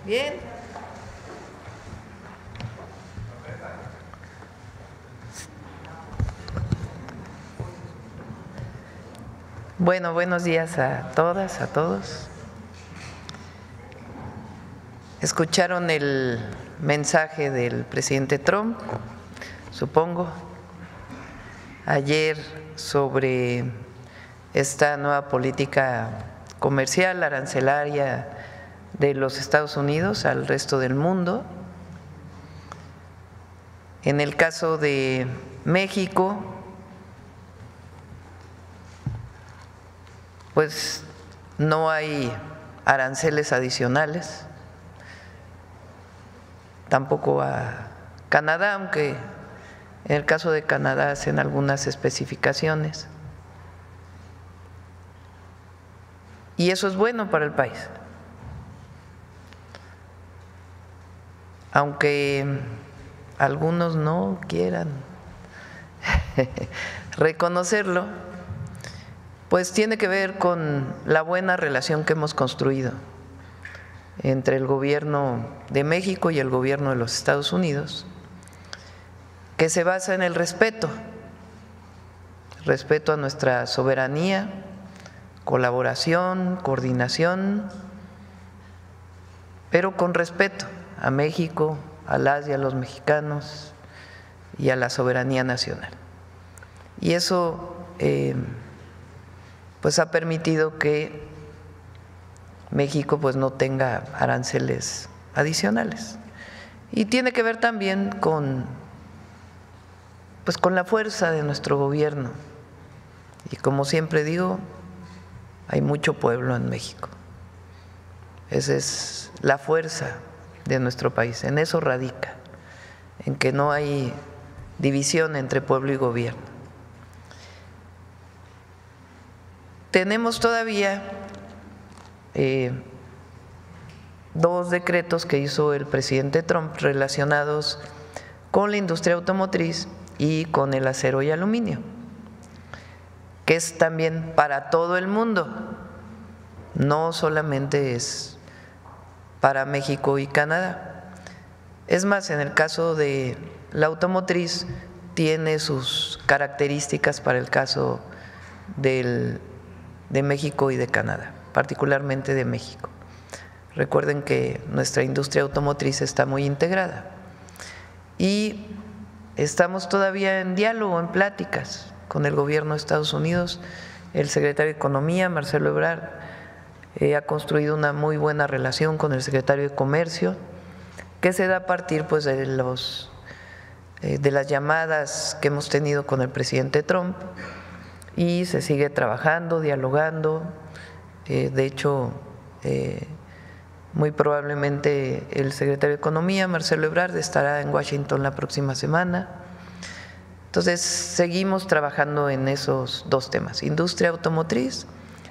Bien. Bueno, buenos días a todas, a todos. Escucharon el mensaje del presidente Trump, supongo, ayer sobre esta nueva política comercial, arancelaria de los Estados Unidos al resto del mundo. En el caso de México, pues no hay aranceles adicionales, tampoco a Canadá, aunque en el caso de Canadá hacen algunas especificaciones. Y eso es bueno para el país. Aunque algunos no quieran reconocerlo, pues tiene que ver con la buena relación que hemos construido entre el gobierno de México y el gobierno de los Estados Unidos, que se basa en el respeto a nuestra soberanía, colaboración, coordinación, pero con respeto a México, a las y a los mexicanos y a la soberanía nacional. Y eso pues ha permitido que México pues no tenga aranceles adicionales. Y tiene que ver también con la fuerza de nuestro gobierno. Y como siempre digo, hay mucho pueblo en México. Esa es la fuerza de nuestro país, en eso radica, en que no hay división entre pueblo y gobierno. Tenemos todavía dos decretos que hizo el presidente Trump relacionados con la industria automotriz y con el acero y aluminio, que es también para todo el mundo, no solamente es para México y Canadá. Es más, en el caso de la automotriz tiene sus características para el caso de México y de Canadá, particularmente de México. Recuerden que nuestra industria automotriz está muy integrada y estamos todavía en diálogo, en pláticas con el gobierno de Estados Unidos. El secretario de Economía, Marcelo Ebrard, ha construido una muy buena relación con el secretario de Comercio, que se da a partir pues de los de las llamadas que hemos tenido con el presidente Trump y se sigue trabajando, dialogando. De hecho, muy probablemente el secretario de Economía, Marcelo Ebrard, estará en Washington la próxima semana. Entonces, seguimos trabajando en esos dos temas, industria automotriz,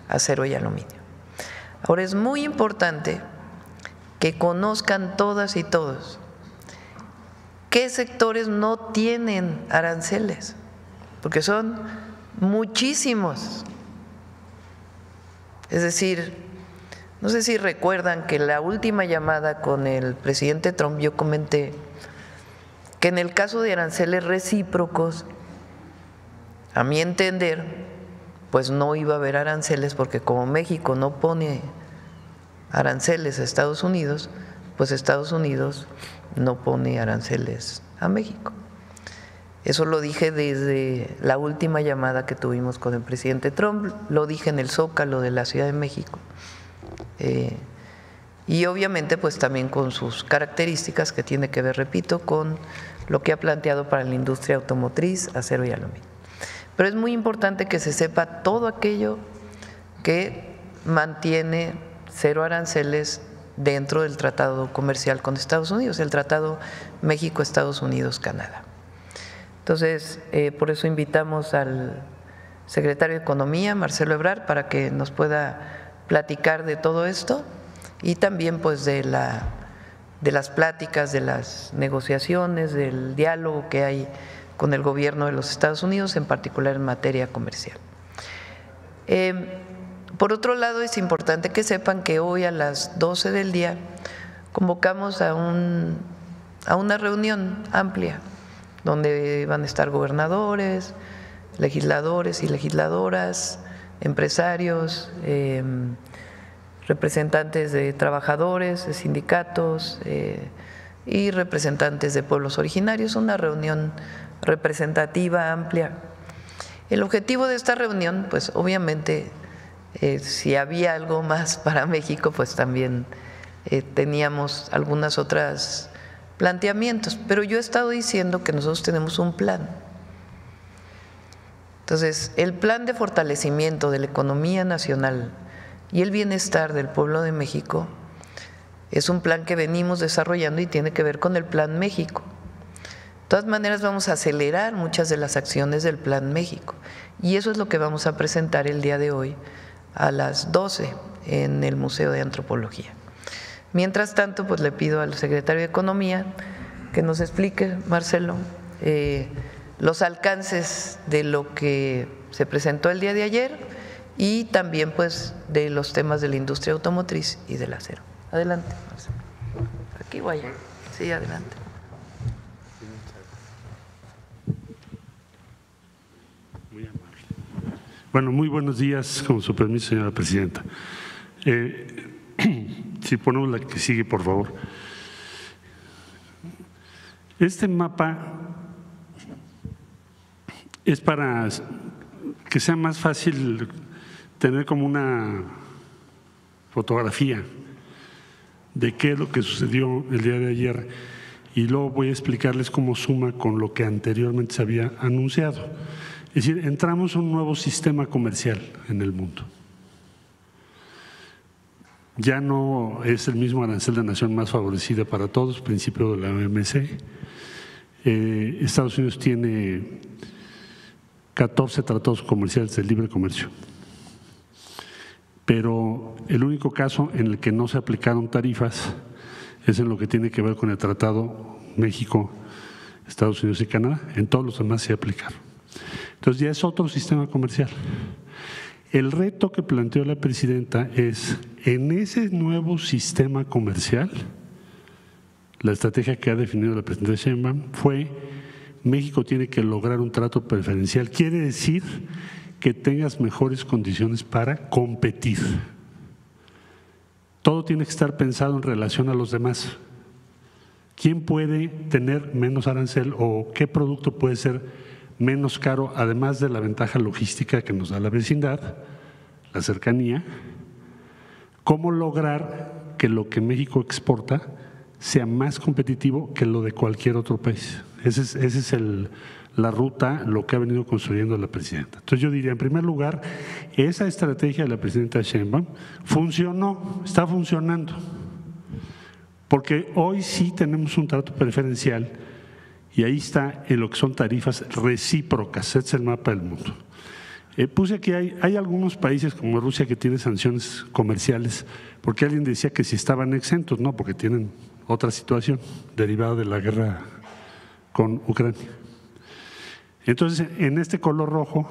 acero y aluminio. Ahora, es muy importante que conozcan todas y todos qué sectores no tienen aranceles, porque son muchísimos. Es decir, no sé si recuerdan que la última llamada con el presidente Trump yo comenté que en el caso de aranceles recíprocos, a mi entender, pues no iba a haber aranceles porque como México no pone aranceles a Estados Unidos, pues Estados Unidos no pone aranceles a México. Eso lo dije desde la última llamada que tuvimos con el presidente Trump, lo dije en el Zócalo de la Ciudad de México. Y obviamente pues también con sus características que tiene que ver, repito, con lo que ha planteado para la industria automotriz, acero y aluminio. Pero es muy importante que se sepa todo aquello que mantiene cero aranceles dentro del tratado comercial con Estados Unidos, el tratado México-Estados Unidos-Canadá. Entonces, por eso invitamos al secretario de Economía, Marcelo Ebrard, para que nos pueda platicar de todo esto y también pues de las pláticas, de las negociaciones, del diálogo que hay con el gobierno de los Estados Unidos, en particular en materia comercial. Por otro lado, es importante que sepan que hoy a las 12 del día convocamos a una reunión amplia donde van a estar gobernadores, legisladores y legisladoras, empresarios, representantes de trabajadores, de sindicatos y representantes de pueblos originarios, una reunión representativa, amplia. El objetivo de esta reunión, pues obviamente, si había algo más para México, pues también teníamos algunas otras planteamientos, pero yo he estado diciendo que nosotros tenemos un plan. Entonces, el plan de fortalecimiento de la economía nacional y el bienestar del pueblo de México es un plan que venimos desarrollando y tiene que ver con el Plan México. De todas maneras, vamos a acelerar muchas de las acciones del Plan México y eso es lo que vamos a presentar el día de hoy a las 12 en el Museo de Antropología. Mientras tanto, pues le pido al secretario de Economía que nos explique, Marcelo, los alcances de lo que se presentó el día de ayer y también pues de los temas de la industria automotriz y del acero. Adelante, Marcelo. Aquí o allá. Sí, adelante. Muy amable. Bueno, muy buenos días, con su permiso, señora presidenta. Si ponemos la que sigue, por favor. Este mapa es para que sea más fácil tener como una fotografía de qué es lo que sucedió el día de ayer y luego voy a explicarles cómo suma con lo que anteriormente se había anunciado. Es decir, entramos a un nuevo sistema comercial en el mundo. Ya no es el mismo arancel de nación más favorecida para todos, principio de la OMC. Estados Unidos tiene 14 tratados comerciales de libre comercio, pero el único caso en el que no se aplicaron tarifas es en lo que tiene que ver con el Tratado México, Estados Unidos y Canadá. En todos los demás se aplicaron. Entonces ya es otro sistema comercial. El reto que planteó la presidenta es, en ese nuevo sistema comercial, la estrategia que ha definido la presidenta Sheinbaum fue: México tiene que lograr un trato preferencial. Quiere decir que tengas mejores condiciones para competir. Todo tiene que estar pensado en relación a los demás. ¿Quién puede tener menos arancel o qué producto puede ser menos caro, además de la ventaja logística que nos da la vecindad, la cercanía? ¿Cómo lograr que lo que México exporta sea más competitivo que lo de cualquier otro país? Esa es la ruta, lo que ha venido construyendo la presidenta. Entonces yo diría, en primer lugar, esa estrategia de la presidenta Sheinbaum funcionó, está funcionando, porque hoy sí tenemos un trato preferencial y ahí está en lo que son tarifas recíprocas, este es el mapa del mundo. Puse aquí, hay algunos países como Rusia que tienen sanciones comerciales, porque alguien decía que si estaban exentos, no, porque tienen otra situación derivada de la guerra con Ucrania. Entonces, en este color rojo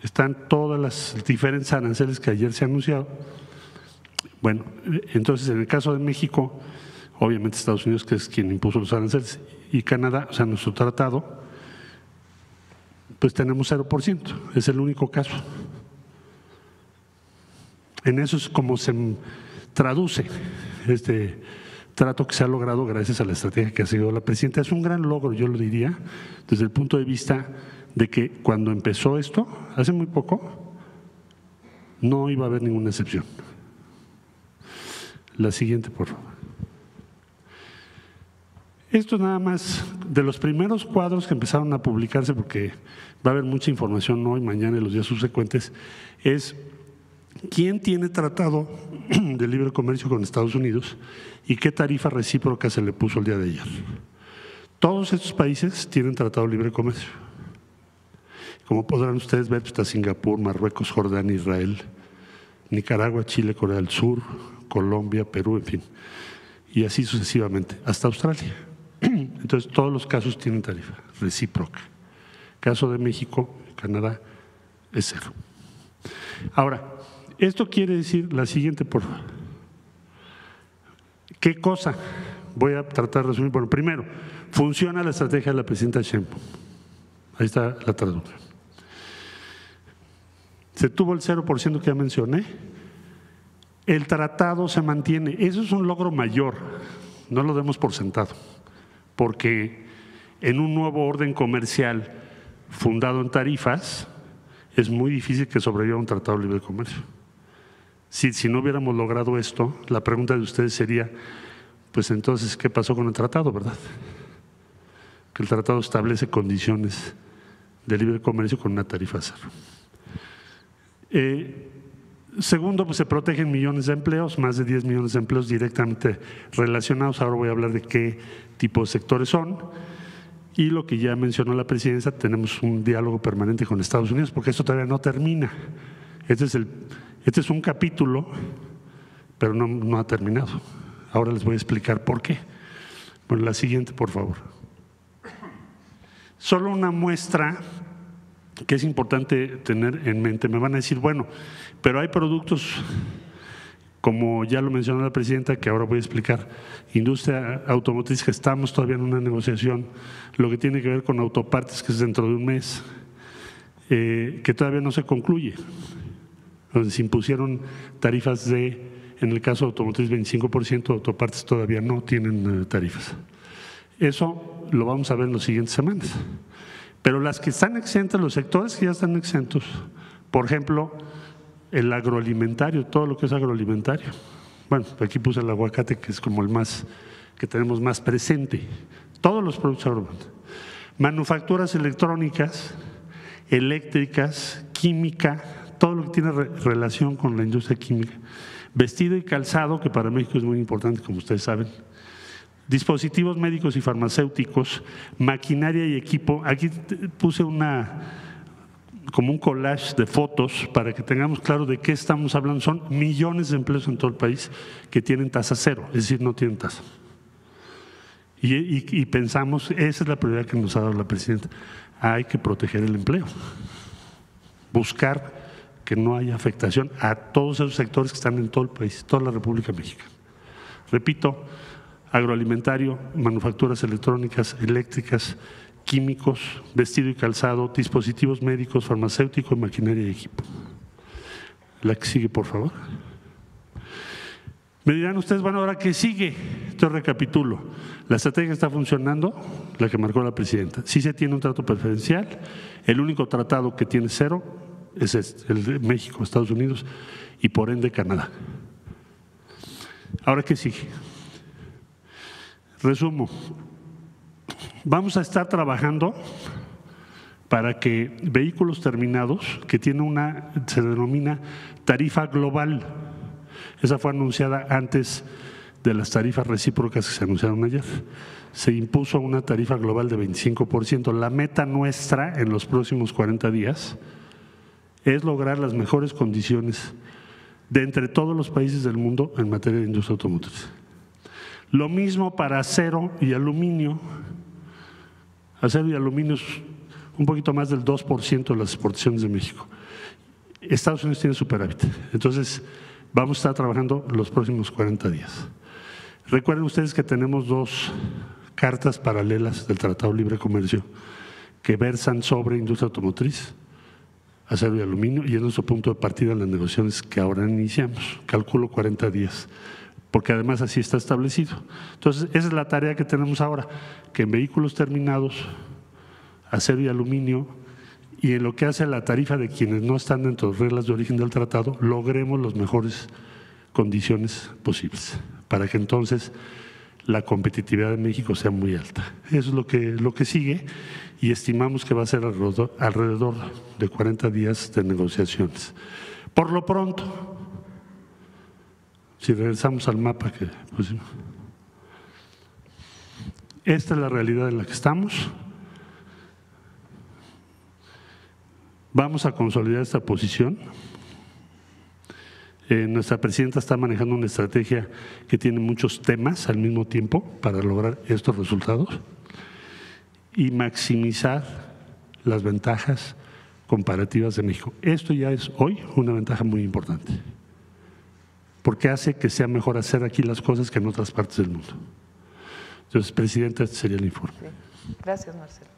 están todas las diferentes aranceles que ayer se han anunciado. Bueno, entonces en el caso de México, obviamente Estados Unidos, que es quien impuso los aranceles, y Canadá, o sea, nuestro tratado, pues tenemos 0%, es el único caso. En eso es como se traduce este trato que se ha logrado gracias a la estrategia que ha seguido la presidenta. Es un gran logro, yo lo diría, desde el punto de vista de que cuando empezó esto, hace muy poco, no iba a haber ninguna excepción. La siguiente, por favor. Esto es nada más de los primeros cuadros que empezaron a publicarse, porque va a haber mucha información hoy, mañana y los días subsecuentes, es quién tiene tratado de libre comercio con Estados Unidos y qué tarifa recíproca se le puso el día de ayer. Todos estos países tienen tratado de libre comercio. Como podrán ustedes ver, está Singapur, Marruecos, Jordania, Israel, Nicaragua, Chile, Corea del Sur, Colombia, Perú, en fin, y así sucesivamente, hasta Australia. Entonces, todos los casos tienen tarifa recíproca. Caso de México, Canadá, es 0. Ahora, esto quiere decir la siguiente, por favor. ¿Qué cosa? Voy a tratar de resumir. Bueno, primero, funciona la estrategia de la presidenta Sheinbaum. Ahí está la traducción. Se tuvo el 0% que ya mencioné. El tratado se mantiene. Eso es un logro mayor, no lo demos por sentado, porque en un nuevo orden comercial fundado en tarifas es muy difícil que sobreviva un tratado de libre comercio. Si no hubiéramos logrado esto, la pregunta de ustedes sería, pues entonces, ¿qué pasó con el tratado, verdad? Que el tratado establece condiciones de libre comercio con una tarifa 0. Segundo, pues se protegen millones de empleos, más de 10 millones de empleos directamente relacionados. Ahora voy a hablar de qué tipo de sectores son. Y lo que ya mencionó la presidenta, tenemos un diálogo permanente con Estados Unidos, porque esto todavía no termina. Este es un capítulo, pero no ha terminado. Ahora les voy a explicar por qué. Bueno, la siguiente, por favor. Solo una muestra que es importante tener en mente. Me van a decir, bueno, pero hay productos, como ya lo mencionó la presidenta, que ahora voy a explicar, industria automotriz, que estamos todavía en una negociación, lo que tiene que ver con autopartes, que es dentro de un mes, que todavía no se concluye, donde se impusieron tarifas en el caso de automotriz 25%, autopartes todavía no tienen tarifas. Eso lo vamos a ver en las siguientes semanas. Pero las que están exentas, los sectores que ya están exentos, por ejemplo, el agroalimentario, todo lo que es agroalimentario. Bueno, aquí puse el aguacate, que es como el más que tenemos más presente. Todos los productos agroalimentarios. Manufacturas electrónicas, eléctricas, química, todo lo que tiene relación con la industria química. Vestido y calzado, que para México es muy importante, como ustedes saben. Dispositivos médicos y farmacéuticos, maquinaria y equipo. Aquí puse como un collage de fotos para que tengamos claro de qué estamos hablando. Son millones de empleos en todo el país que tienen tasa 0, es decir, no tienen tasa. Y pensamos, esa es la prioridad que nos ha dado la presidenta. Hay que proteger el empleo, buscar que no haya afectación a todos esos sectores que están en todo el país, toda la República Mexicana. Repito, agroalimentario, manufacturas electrónicas, eléctricas, químicos, vestido y calzado, dispositivos médicos, farmacéuticos, maquinaria y equipo. La que sigue, por favor. Me dirán ustedes, bueno, ¿ahora qué sigue? Entonces recapitulo. La estrategia está funcionando, la que marcó la presidenta. Sí se tiene un trato preferencial, el único tratado que tiene 0 es el de México, Estados Unidos y por ende Canadá. ¿Ahora qué sigue? Resumo, vamos a estar trabajando para que vehículos terminados, que tiene se denomina tarifa global, esa fue anunciada antes de las tarifas recíprocas que se anunciaron ayer, se impuso una tarifa global de 25%. La meta nuestra en los próximos 40 días es lograr las mejores condiciones de entre todos los países del mundo en materia de industria automotriz. Lo mismo para acero y aluminio. Acero y aluminio es un poquito más del 2% de las exportaciones de México. Estados Unidos tiene superávit, entonces vamos a estar trabajando los próximos 40 días. Recuerden ustedes que tenemos 2 cartas paralelas del Tratado de Libre Comercio que versan sobre industria automotriz, acero y aluminio, y es nuestro punto de partida en las negociaciones que ahora iniciamos. Calculo 40 días, porque además así está establecido. Entonces, esa es la tarea que tenemos ahora, que en vehículos terminados, acero y aluminio, y en lo que hace a la tarifa de quienes no están dentro de las reglas de origen del tratado, logremos las mejores condiciones posibles, para que entonces la competitividad de México sea muy alta. Eso es lo que sigue, y estimamos que va a ser alrededor de 40 días de negociaciones. Por lo pronto, si regresamos al mapa que pusimos, esta es la realidad en la que estamos. Vamos a consolidar esta posición. Nuestra presidenta está manejando una estrategia que tiene muchos temas al mismo tiempo para lograr estos resultados y maximizar las ventajas comparativas de México. Esto ya es hoy una ventaja muy importante, porque hace que sea mejor hacer aquí las cosas que en otras partes del mundo. Entonces, presidenta, este sería el informe. Sí. Gracias, Marcelo.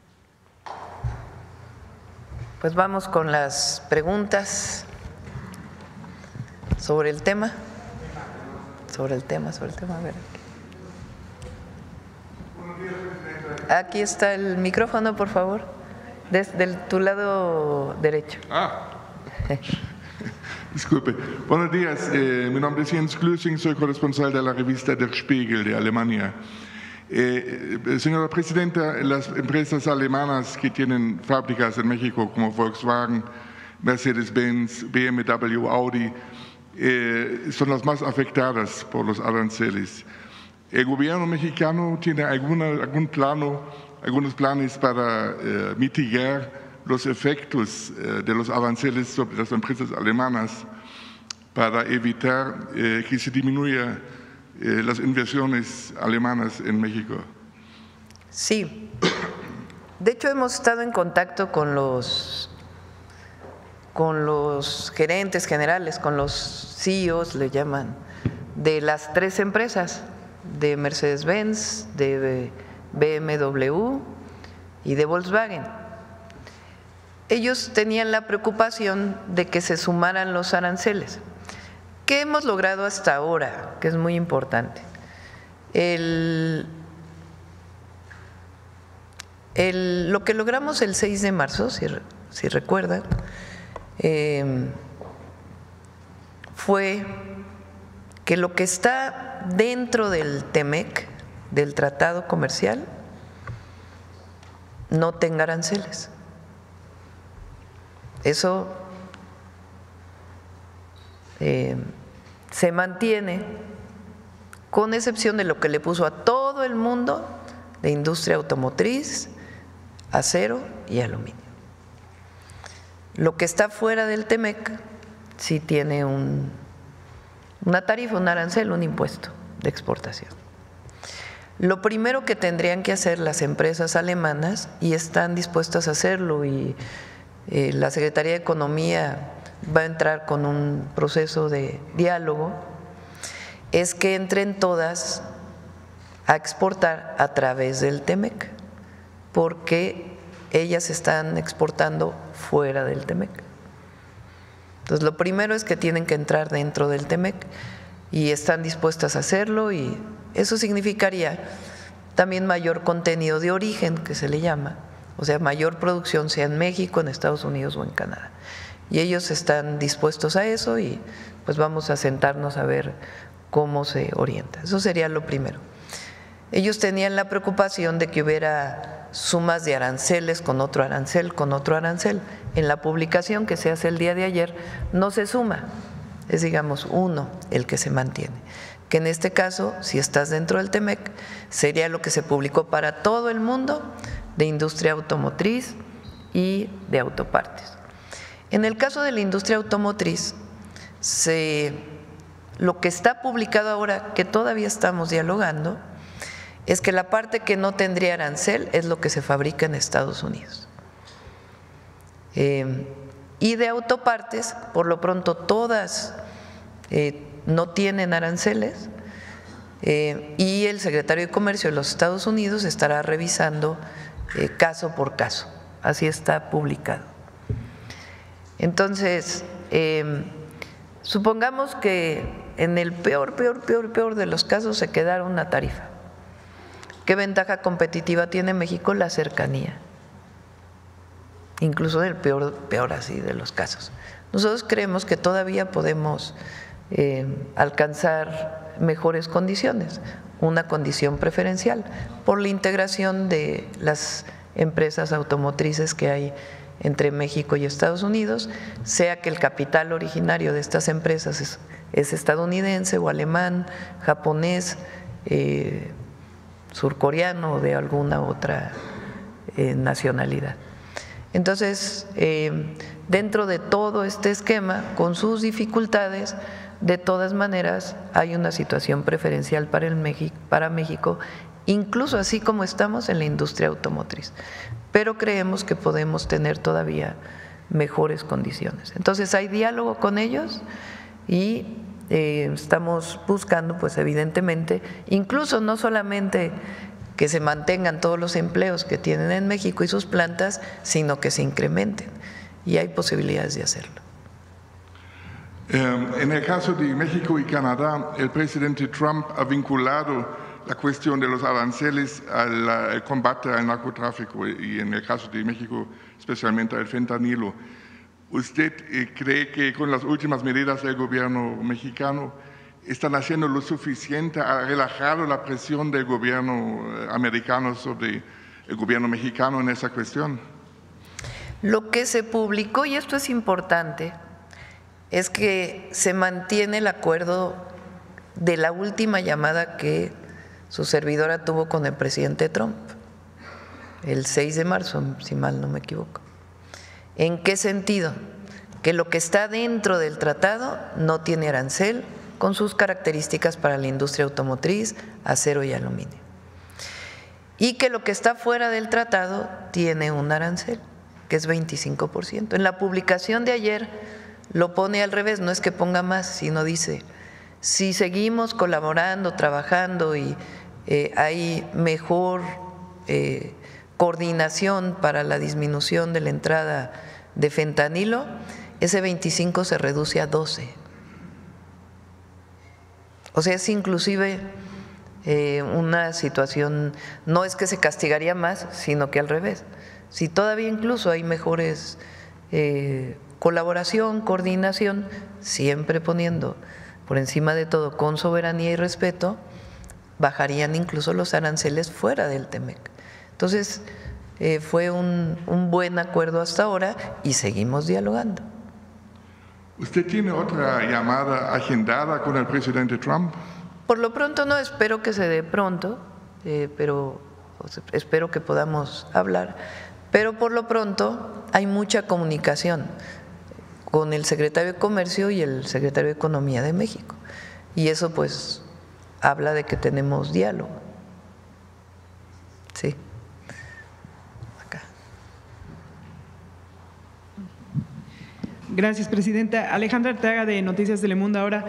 Pues vamos con las preguntas sobre el tema. A ver. Aquí está el micrófono, por favor, desde tu lado derecho. Disculpe. Buenos días, mi nombre es Jens Glüssing, soy corresponsal de la revista Der Spiegel de Alemania. Señora Presidenta, las empresas alemanas que tienen fábricas en México como Volkswagen, Mercedes-Benz, BMW, Audi, son las más afectadas por los aranceles. ¿El gobierno mexicano tiene algunos planes para mitigar los efectos de los aranceles sobre las empresas alemanas para evitar que se disminuya las inversiones alemanas en México? Sí, de hecho hemos estado en contacto con los gerentes generales, con los CEOs, le llaman, de las 3 empresas, de Mercedes-Benz, de BMW y de Volkswagen. Ellos tenían la preocupación de que se sumaran los aranceles. ¿Qué hemos logrado hasta ahora? Que es muy importante. Lo que logramos el 6 de marzo, si recuerdan, fue que lo que está dentro del TEMEC, del Tratado Comercial, no tenga aranceles. Eso se mantiene, con excepción de lo que le puso a todo el mundo de industria automotriz, acero y aluminio. Lo que está fuera del TEMEC sí tiene una tarifa, un arancel, un impuesto de exportación. Lo primero que tendrían que hacer las empresas alemanas, y están dispuestas a hacerlo, y la Secretaría de Economía va a entrar con un proceso de diálogo, es que entren todas a exportar a través del TEMEC, porque ellas están exportando fuera del TEMEC. Entonces, lo primero es que tienen que entrar dentro del TEMEC y están dispuestas a hacerlo, y eso significaría también mayor contenido de origen, que se le llama, o sea, mayor producción, sea en México, en Estados Unidos o en Canadá. Y ellos están dispuestos a eso, y pues vamos a sentarnos a ver cómo se orienta. Eso sería lo primero. ellos tenían la preocupación de que hubiera sumas de aranceles con otro arancel, con otro arancel. En la publicación que se hace el día de ayer no se suma, es digamos uno el que se mantiene, que en este caso, si estás dentro del TEMEC, sería lo que se publicó para todo el mundo de industria automotriz y de autopartes. En el caso de la industria automotriz, lo que está publicado ahora, que todavía estamos dialogando, es que la parte que no tendría arancel es lo que se fabrica en Estados Unidos. Y de autopartes, por lo pronto todas no tienen aranceles, y el secretario de Comercio de los Estados Unidos estará revisando caso por caso, así está publicado. Entonces, supongamos que en el peor de los casos se quedara una tarifa. ¿Qué ventaja competitiva tiene México? La cercanía, incluso en el peor así de los casos. Nosotros creemos que todavía podemos alcanzar mejores condiciones, una condición preferencial por la integración de las empresas automotrices que hay entre México y Estados Unidos, sea que el capital originario de estas empresas es estadounidense o alemán, japonés, surcoreano o de alguna otra nacionalidad. Entonces, dentro de todo este esquema, con sus dificultades, de todas maneras hay una situación preferencial para México, incluso así como estamos en la industria automotriz, pero creemos que podemos tener todavía mejores condiciones. Entonces hay diálogo con ellos y estamos buscando, pues evidentemente, incluso no solamente que se mantengan todos los empleos que tienen en México y sus plantas, sino que se incrementen, y hay posibilidades de hacerlo. En el caso de México y Canadá, el presidente Trump ha vinculado la cuestión de los aranceles al combate al narcotráfico y en el caso de México especialmente al fentanilo. ¿Usted cree que con las últimas medidas del gobierno mexicano están haciendo lo suficiente, ha relajado la presión del gobierno americano sobre el gobierno mexicano en esa cuestión? Lo que se publicó, y esto es importante, es que se mantiene el acuerdo de la última llamada que su servidora tuvo con el presidente Trump, el 6 de marzo, si mal no me equivoco. ¿En qué sentido? Que lo que está dentro del tratado no tiene arancel, con sus características para la industria automotriz, acero y aluminio. Y que lo que está fuera del tratado tiene un arancel, que es 25%. En la publicación de ayer lo pone al revés, no es que ponga más, sino dice, si seguimos colaborando, trabajando y hay mejor coordinación para la disminución de la entrada de fentanilo, ese 25 se reduce a 12. O sea, es inclusive una situación, no es que se castigaría más, sino que al revés. Si todavía incluso hay mejores colaboración, coordinación, siempre poniendo por encima de todo con soberanía y respeto, bajarían incluso los aranceles fuera del TEMEC. Entonces, fue un buen acuerdo hasta ahora y seguimos dialogando. ¿Usted tiene otra llamada agendada con el presidente Trump? Por lo pronto no, espero que se dé pronto, pero espero que podamos hablar. Pero por lo pronto hay mucha comunicación con el secretario de Comercio y el secretario de Economía de México. Y eso pues habla de que tenemos diálogo. Sí. Acá. Gracias, presidenta. Alejandra Arteaga, de Noticias Telemundo. Ahora,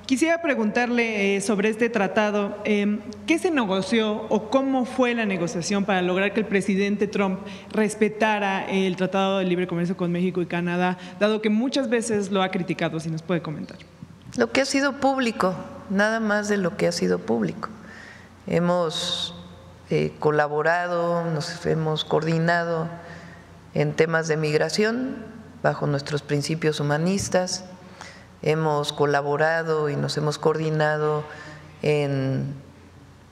quisiera preguntarle sobre este tratado. ¿Qué se negoció o cómo fue la negociación para lograr que el presidente Trump respetara el Tratado de Libre Comercio con México y Canadá, dado que muchas veces lo ha criticado? Si nos puede comentar. Lo que ha sido público, nada más de lo que ha sido público. Hemos colaborado, nos hemos coordinado en temas de migración bajo nuestros principios humanistas. Hemos colaborado y nos hemos coordinado en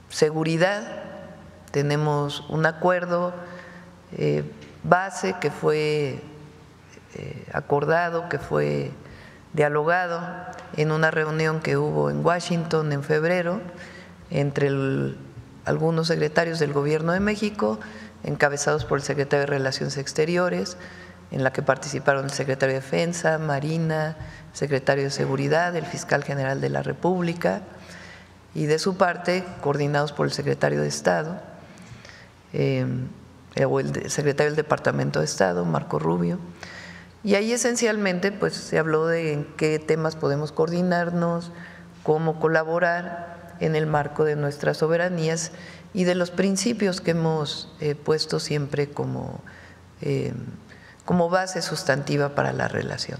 seguridad, tenemos un acuerdo base que fue acordado, que fue dialogado en una reunión que hubo en Washington en febrero entre algunos secretarios del Gobierno de México, encabezados por el secretario de Relaciones Exteriores, en la que participaron el secretario de Defensa, Marina, el secretario de Seguridad, el fiscal general de la República, y de su parte, coordinados por el secretario de Estado, o el secretario del Departamento de Estado, Marco Rubio. Y ahí esencialmente pues se habló de en qué temas podemos coordinarnos, cómo colaborar en el marco de nuestras soberanías y de los principios que hemos puesto siempre como base sustantiva para la relación.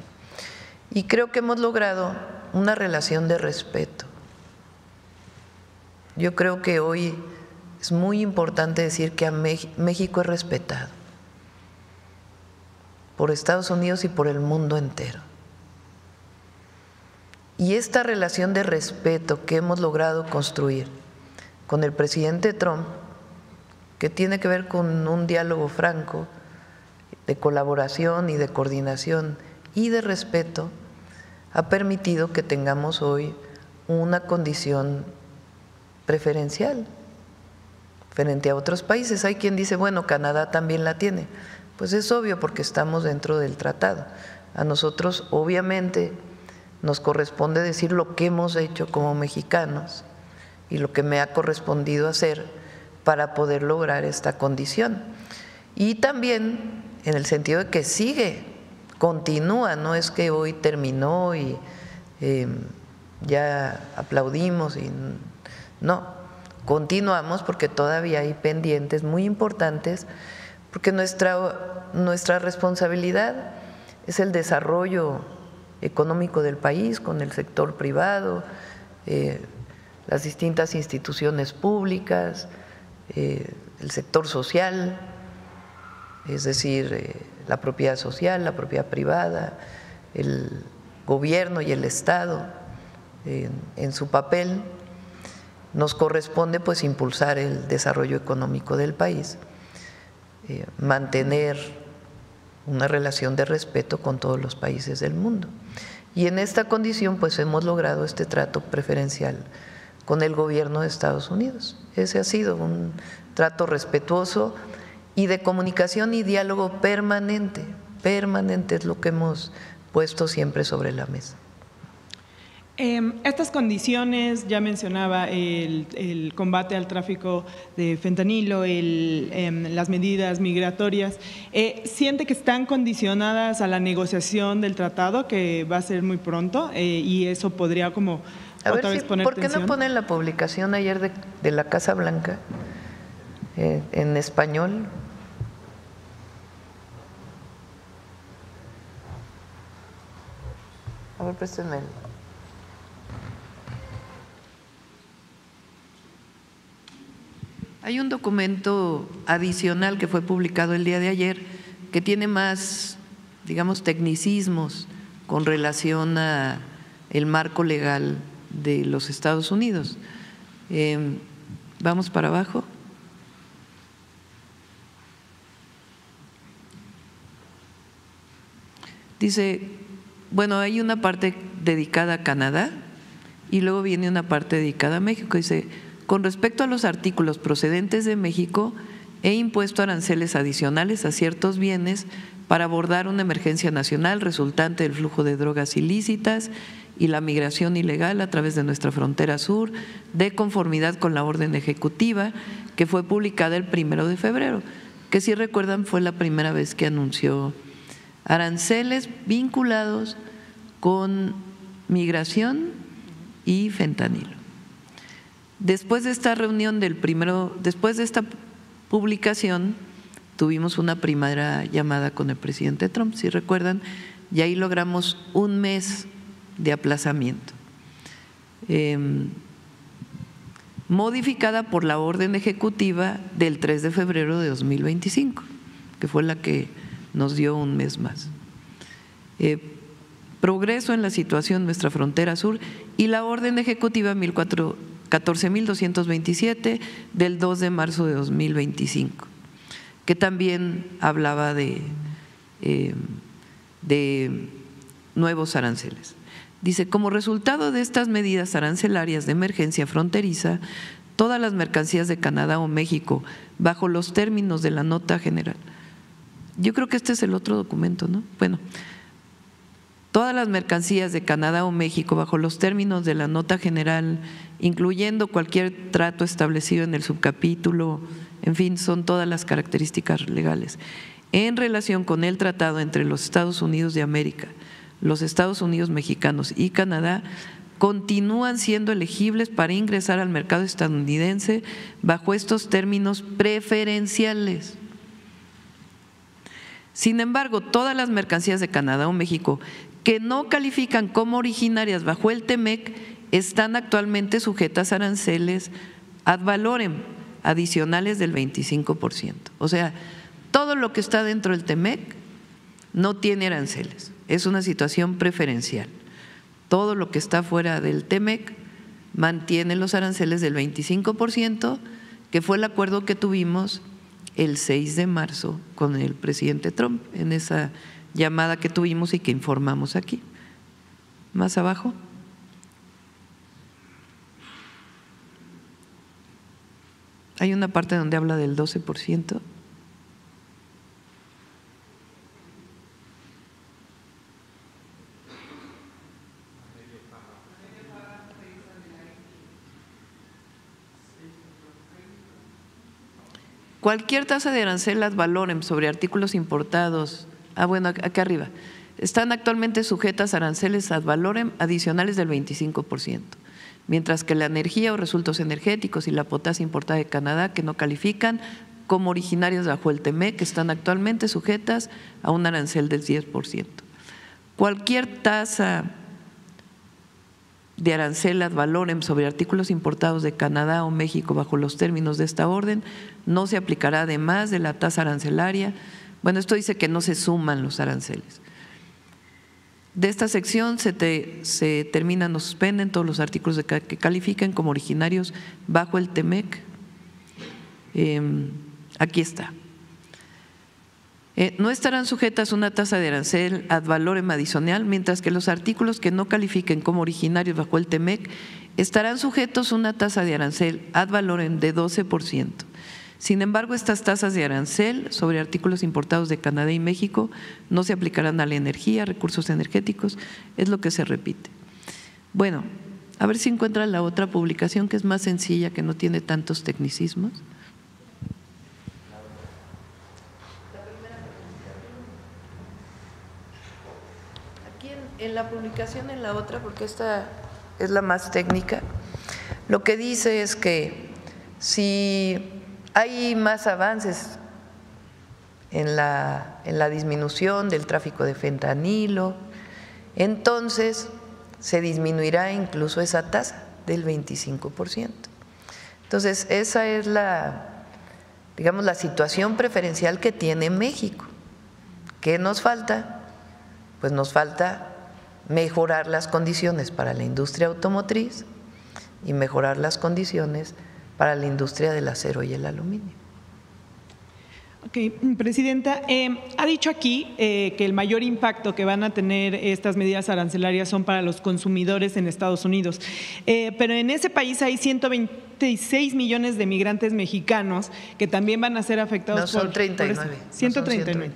Y creo que hemos logrado una relación de respeto. Yo creo que hoy es muy importante decir que México es respetado por Estados Unidos y por el mundo entero. Y esta relación de respeto que hemos logrado construir con el presidente Trump, que tiene que ver con un diálogo franco, de colaboración y de coordinación y de respeto, ha permitido que tengamos hoy una condición preferencial frente a otros países. Hay quien dice, bueno, Canadá también la tiene. Pues es obvio porque estamos dentro del tratado. A nosotros obviamente nos corresponde decir lo que hemos hecho como mexicanos y lo que me ha correspondido hacer para poder lograr esta condición. Y también en el sentido de que sigue, continúa, no es que hoy terminó y ya aplaudimos, y no, continuamos porque todavía hay pendientes muy importantes, porque nuestra responsabilidad es el desarrollo económico del país con el sector privado, las distintas instituciones públicas, el sector social, es decir, la propiedad social, la propiedad privada, el gobierno y el Estado en su papel. Nos corresponde pues impulsar el desarrollo económico del país, mantener una relación de respeto con todos los países del mundo. Y en esta condición pues hemos logrado este trato preferencial con el gobierno de Estados Unidos. Ese ha sido un trato respetuoso y de comunicación y diálogo permanente. Permanente es lo que hemos puesto siempre sobre la mesa. Estas condiciones, ya mencionaba el combate al tráfico de fentanilo, las medidas migratorias, ¿siente que están condicionadas a la negociación del tratado que va a ser muy pronto y eso podría como otra vez poner ¿por qué tensión? no ponen la publicación ayer de la Casa Blanca en español? A ver, préstenme. Hay un documento adicional que fue publicado el día de ayer que tiene más, digamos, tecnicismos con relación a el marco legal de los Estados Unidos. Vamos para abajo. Dice, bueno, hay una parte dedicada a Canadá y luego viene una parte dedicada a México. Dice, con respecto a los artículos procedentes de México, he impuesto aranceles adicionales a ciertos bienes para abordar una emergencia nacional resultante del flujo de drogas ilícitas y la migración ilegal a través de nuestra frontera sur, de conformidad con la orden ejecutiva que fue publicada el 1 de febrero, que si recuerdan fue la primera vez que anunció aranceles vinculados con migración y fentanilo. Después de esta reunión después de esta publicación, tuvimos una primera llamada con el presidente Trump, si recuerdan, y ahí logramos un mes de aplazamiento, modificada por la orden ejecutiva del 3 de febrero de 2025, que fue la que nos dio un mes más. Progreso en la situación de nuestra frontera sur y la orden ejecutiva 14.227 del 2 de marzo de 2025, que también hablaba de nuevos aranceles. Dice, como resultado de estas medidas arancelarias de emergencia fronteriza, todas las mercancías de Canadá o México, bajo los términos de la nota general. Yo creo que este es el otro documento, ¿no? Bueno, todas las mercancías de Canadá o México, bajo los términos de la nota general, incluyendo cualquier trato establecido en el subcapítulo, en fin, son todas las características legales, en relación con el tratado entre los Estados Unidos de América, los Estados Unidos mexicanos y Canadá, continúan siendo elegibles para ingresar al mercado estadounidense bajo estos términos preferenciales. Sin embargo, todas las mercancías de Canadá o México que no califican como originarias bajo el TEMEC están actualmente sujetas a aranceles ad valorem adicionales del 25%. O sea, todo lo que está dentro del TEMEC no tiene aranceles, es una situación preferencial. Todo lo que está fuera del TEMEC mantiene los aranceles del 25%, que fue el acuerdo que tuvimos el 6 de marzo con el presidente Trump en esa llamada que tuvimos y que informamos aquí. Más abajo. Hay una parte donde habla del 12%. Cualquier tasa de arancel ad valorem sobre artículos importados, bueno, acá arriba, están actualmente sujetas a aranceles ad valorem adicionales del 25%, mientras que la energía o resultados energéticos y la potasa importada de Canadá que no califican como originarias bajo el TEMEC están actualmente sujetas a un arancel del 10%. Cualquier tasa de arancel ad valorem sobre artículos importados de Canadá o México bajo los términos de esta orden no se aplicará además de la tasa arancelaria. Bueno, esto dice que no se suman los aranceles. De esta sección se terminan o suspenden todos los artículos que califican como originarios bajo el TEMEC. Aquí está. No estarán sujetas a una tasa de arancel ad valorem adicional, mientras que los artículos que no califiquen como originarios bajo el TEMEC estarán sujetos a una tasa de arancel ad valorem de 12%. Sin embargo, estas tasas de arancel sobre artículos importados de Canadá y México no se aplicarán a la energía, recursos energéticos, es lo que se repite. Bueno, a ver si encuentran la otra publicación que es más sencilla, que no tiene tantos tecnicismos. En la publicación, en la otra, porque esta es la más técnica, lo que dice es que si hay más avances en la disminución del tráfico de fentanilo, entonces se disminuirá incluso esa tasa del 25%. Entonces, esa es digamos, la situación preferencial que tiene México. ¿Qué nos falta? Pues nos falta mejorar las condiciones para la industria automotriz y mejorar las condiciones para la industria del acero y el aluminio. Ok, Presidenta, ha dicho aquí que el mayor impacto que van a tener estas medidas arancelarias son para los consumidores en Estados Unidos, pero en ese país hay 126 millones de migrantes mexicanos que también van a ser afectados. No, son 39. 139.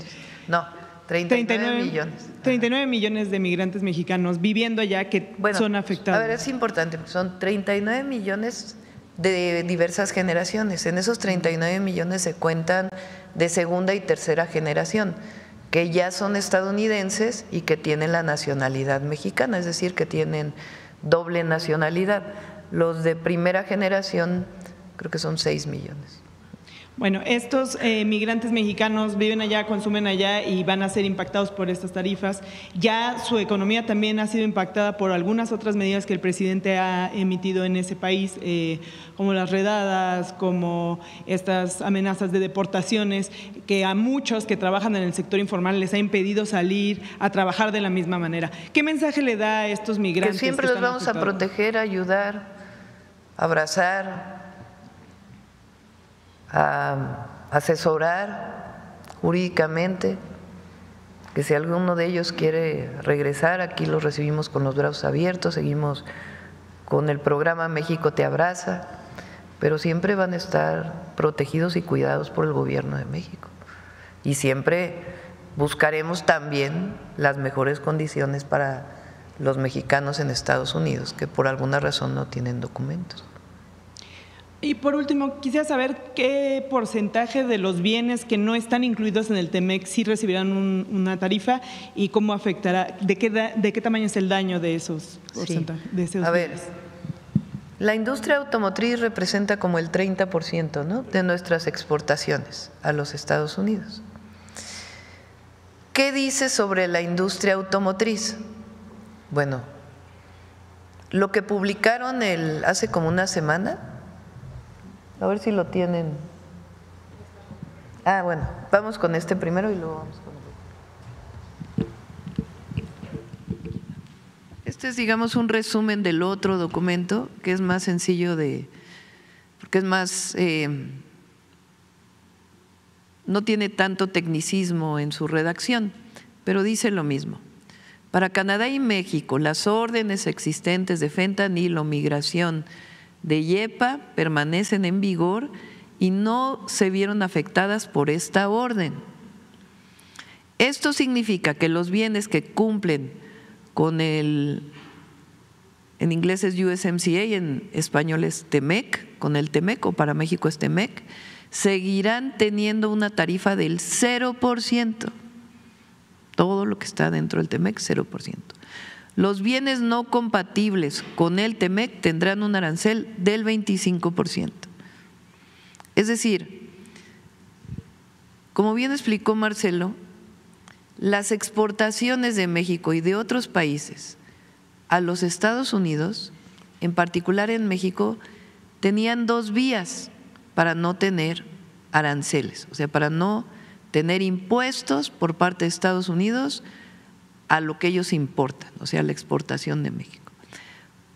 No. 39 millones. 39 millones de migrantes mexicanos viviendo allá que son afectados. A ver, es importante, son 39 millones de diversas generaciones. En esos 39 millones se cuentan de segunda y tercera generación, que ya son estadounidenses y que tienen la nacionalidad mexicana, es decir, que tienen doble nacionalidad. Los de primera generación creo que son 6 millones. Bueno, estos migrantes mexicanos viven allá, consumen allá y van a ser impactados por estas tarifas. Ya su economía también ha sido impactada por algunas otras medidas que el presidente ha emitido en ese país, como las redadas, como estas amenazas de deportaciones, que a muchos que trabajan en el sector informal les ha impedido salir a trabajar de la misma manera. ¿Qué mensaje le da a estos migrantes? Que siempre los vamos a proteger, a ayudar, abrazar, a asesorar jurídicamente, que si alguno de ellos quiere regresar, aquí los recibimos con los brazos abiertos, seguimos con el programa México te abraza, pero siempre van a estar protegidos y cuidados por el gobierno de México. Y siempre buscaremos también las mejores condiciones para los mexicanos en Estados Unidos, que por alguna razón no tienen documentos. Y por último, quisiera saber qué porcentaje de los bienes que no están incluidos en el TEMEC sí recibirán una tarifa y cómo afectará, de qué tamaño es el daño de esos porcentajes. Sí. De esos a bienes. ver, la industria automotriz representa como el 30%, ¿no?, de nuestras exportaciones a los Estados Unidos. ¿Qué dice sobre la industria automotriz? Bueno, lo que publicaron hace como una semana, a ver si lo tienen. Bueno, vamos con este primero y luego vamos con el otro. Este es, digamos, un resumen del otro documento, que es más sencillo porque es más, no tiene tanto tecnicismo en su redacción, pero dice lo mismo. Para Canadá y México, las órdenes existentes de fentanilo, migración de YEPA permanecen en vigor y no se vieron afectadas por esta orden. Esto significa que los bienes que cumplen con en inglés es USMCA, en español es TEMEC, con el TEMEC o para México es TEMEC, seguirán teniendo una tarifa del 0%. Todo lo que está dentro del TEMEC, 0%. Los bienes no compatibles con el TEMEC tendrán un arancel del 25%. Es decir, como bien explicó Marcelo, las exportaciones de México y de otros países a los Estados Unidos, en particular en México, tenían dos vías para no tener aranceles, o sea, para no tener impuestos por parte de Estados Unidos a lo que ellos importan, o sea, la exportación de México.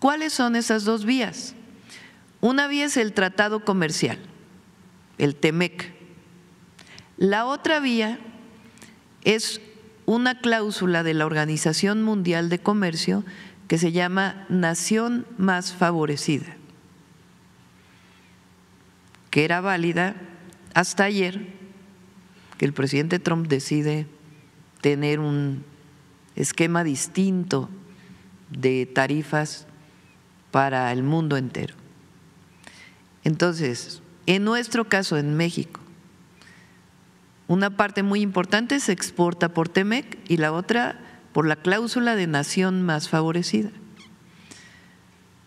¿Cuáles son esas dos vías? Una vía es el tratado comercial, el TEMEC. La otra vía es una cláusula de la Organización Mundial de Comercio que se llama Nación Más Favorecida, que era válida hasta ayer, que el presidente Trump decide tener un esquema distinto de tarifas para el mundo entero. Entonces, en nuestro caso, en México, una parte muy importante se exporta por TEMEC y la otra por la cláusula de nación más favorecida.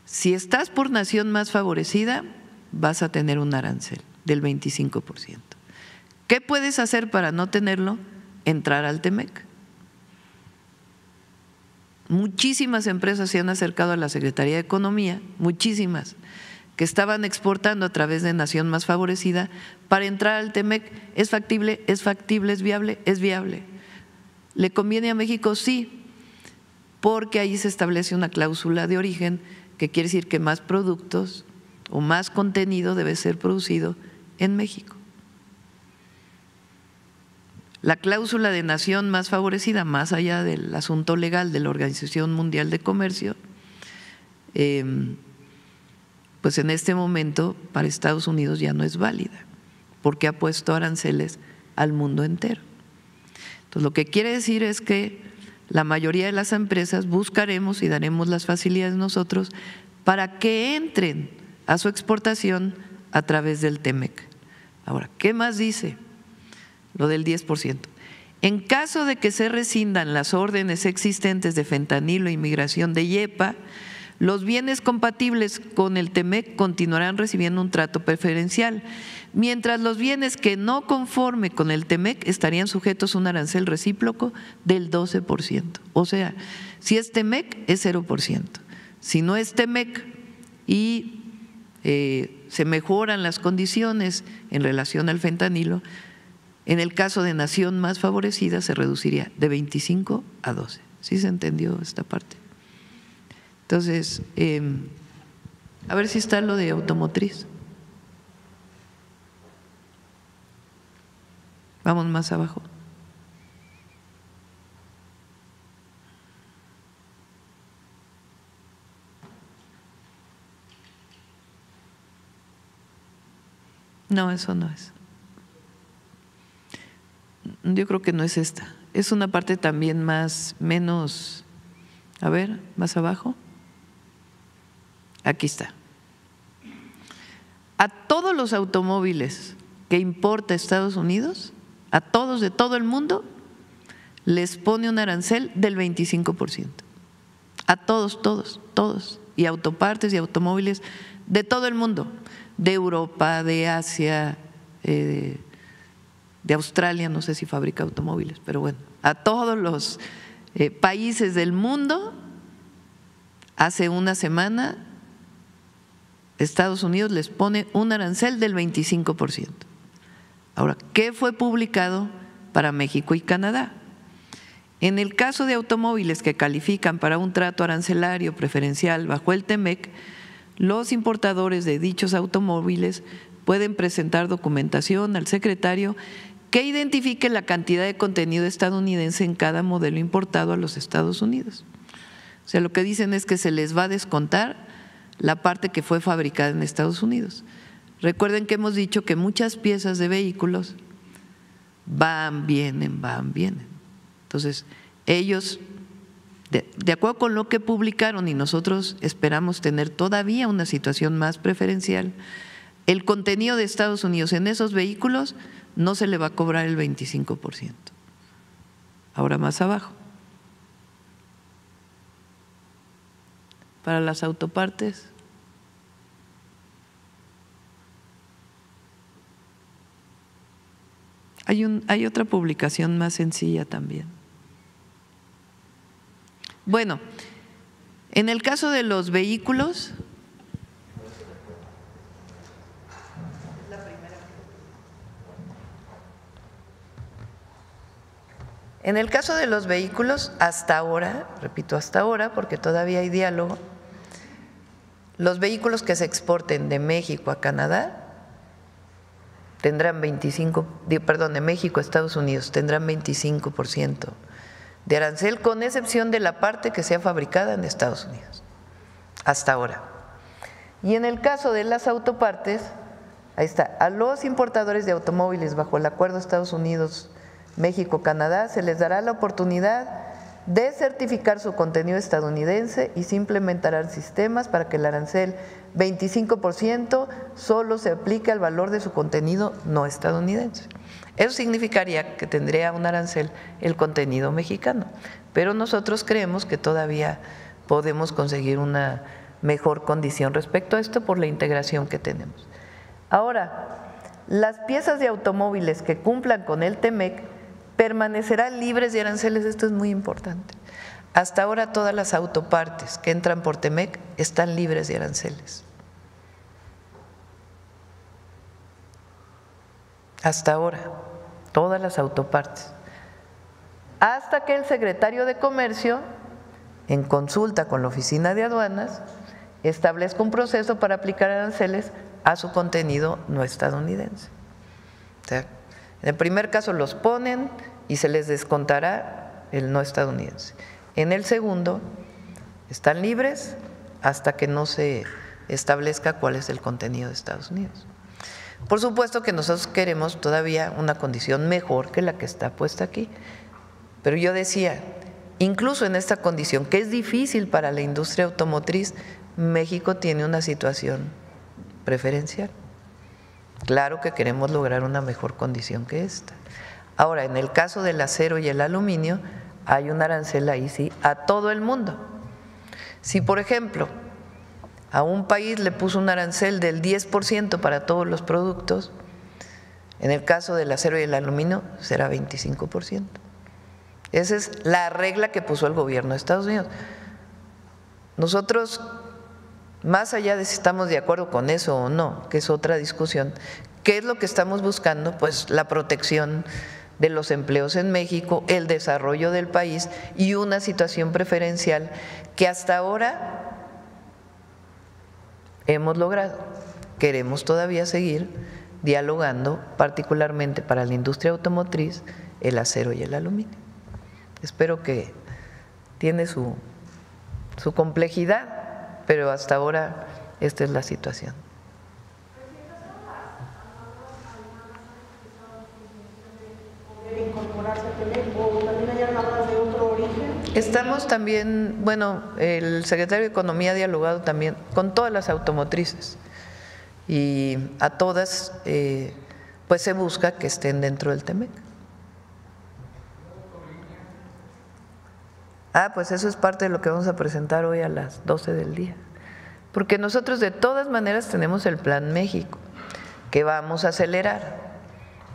Si estás por nación más favorecida, vas a tener un arancel del 25%. ¿Qué puedes hacer para no tenerlo? Entrar al TEMEC. Muchísimas empresas se han acercado a la Secretaría de Economía, muchísimas, que estaban exportando a través de Nación Más Favorecida para entrar al TEMEC. ¿Es factible? ¿Es factible? ¿Es viable? Es viable. ¿Le conviene a México? Sí, porque ahí se establece una cláusula de origen que quiere decir que más productos o más contenido debe ser producido en México. La cláusula de nación más favorecida, más allá del asunto legal de la Organización Mundial de Comercio, pues en este momento para Estados Unidos ya no es válida, porque ha puesto aranceles al mundo entero. Entonces, lo que quiere decir es que la mayoría de las empresas buscaremos y daremos las facilidades nosotros para que entren a su exportación a través del TEMEC. Ahora, ¿qué más dice? Lo del 10%. En caso de que se rescindan las órdenes existentes de fentanilo y migración de YEPA, los bienes compatibles con el TEMEC continuarán recibiendo un trato preferencial, mientras los bienes que no conforme con el TEMEC estarían sujetos a un arancel recíproco del 12%. O sea, si es TEMEC es 0%. Si no es TEMEC y se mejoran las condiciones en relación al fentanilo, en el caso de nación más favorecida se reduciría de 25 a 12. ¿Sí se entendió esta parte? Entonces, A ver si está lo de automotriz. Vamos más abajo. No, eso no es. Yo creo que no es esta. Es una parte también menos, a ver, más abajo. Aquí está. A todos los automóviles que importa Estados Unidos, a todos de todo el mundo, les pone un arancel del 25%. A todos, todos, todos. Y autopartes y automóviles de todo el mundo, de Europa, de Asia, de Australia, no sé si fabrica automóviles, pero bueno, a todos los países del mundo. Hace una semana Estados Unidos les pone un arancel del 25%. Ahora, ¿qué fue publicado para México y Canadá? En el caso de automóviles que califican para un trato arancelario preferencial bajo el TEMEC, los importadores de dichos automóviles pueden presentar documentación al secretario que identifique la cantidad de contenido estadounidense en cada modelo importado a los Estados Unidos. O sea, lo que dicen es que se les va a descontar la parte que fue fabricada en Estados Unidos. Recuerden que hemos dicho que muchas piezas de vehículos van, vienen. Entonces, ellos, de acuerdo con lo que publicaron, y nosotros esperamos tener todavía una situación más preferencial, el contenido de Estados Unidos en esos vehículos no se le va a cobrar el 25%. Ahora más abajo. Para las autopartes. Hay otra publicación más sencilla también. Bueno, en el caso de los vehículos, hasta ahora, repito, hasta ahora, porque todavía hay diálogo, los vehículos que se exporten de México a Canadá tendrán de México a Estados Unidos tendrán 25% de arancel, con excepción de la parte que sea fabricada en Estados Unidos, hasta ahora. Y en el caso de las autopartes, ahí está, a los importadores de automóviles bajo el acuerdo Estados Unidos, México, Canadá, se les dará la oportunidad de certificar su contenido estadounidense y se implementarán sistemas para que el arancel 25% solo se aplique al valor de su contenido no estadounidense. Eso significaría que tendría un arancel el contenido mexicano, pero nosotros creemos que todavía podemos conseguir una mejor condición respecto a esto por la integración que tenemos. Ahora, las piezas de automóviles que cumplan con el TEMEC permanecerán libres de aranceles. Esto es muy importante. Hasta ahora todas las autopartes que entran por TEMEC están libres de aranceles. Hasta ahora, todas las autopartes. Hasta que el secretario de Comercio, en consulta con la Oficina de Aduanas, establezca un proceso para aplicar aranceles a su contenido no estadounidense. O sea, en el primer caso los ponen y se les descontará el no estadounidense. En el segundo, están libres hasta que no se establezca cuál es el contenido de Estados Unidos. Por supuesto que nosotros queremos todavía una condición mejor que la que está puesta aquí, pero yo decía, incluso en esta condición, que es difícil para la industria automotriz, México tiene una situación preferencial. Claro que queremos lograr una mejor condición que esta. Ahora, en el caso del acero y el aluminio, hay un arancel ahí sí a todo el mundo. Si, por ejemplo, a un país le puso un arancel del 10% para todos los productos, en el caso del acero y el aluminio será 25%. Esa es la regla que puso el gobierno de Estados Unidos. Nosotros, más allá de si estamos de acuerdo con eso o no, que es otra discusión, ¿qué es lo que estamos buscando? Pues la protección de los empleos en México, el desarrollo del país y una situación preferencial que hasta ahora hemos logrado. Queremos todavía seguir dialogando, particularmente para la industria automotriz, el acero y el aluminio. Espero que tiene su complejidad, pero hasta ahora esta es la situación. Estamos también, bueno, el secretario de Economía ha dialogado también con todas las automotrices y a todas pues se busca que estén dentro del TEMEC. Pues eso es parte de lo que vamos a presentar hoy a las 12 del día, porque nosotros de todas maneras tenemos el Plan México que vamos a acelerar,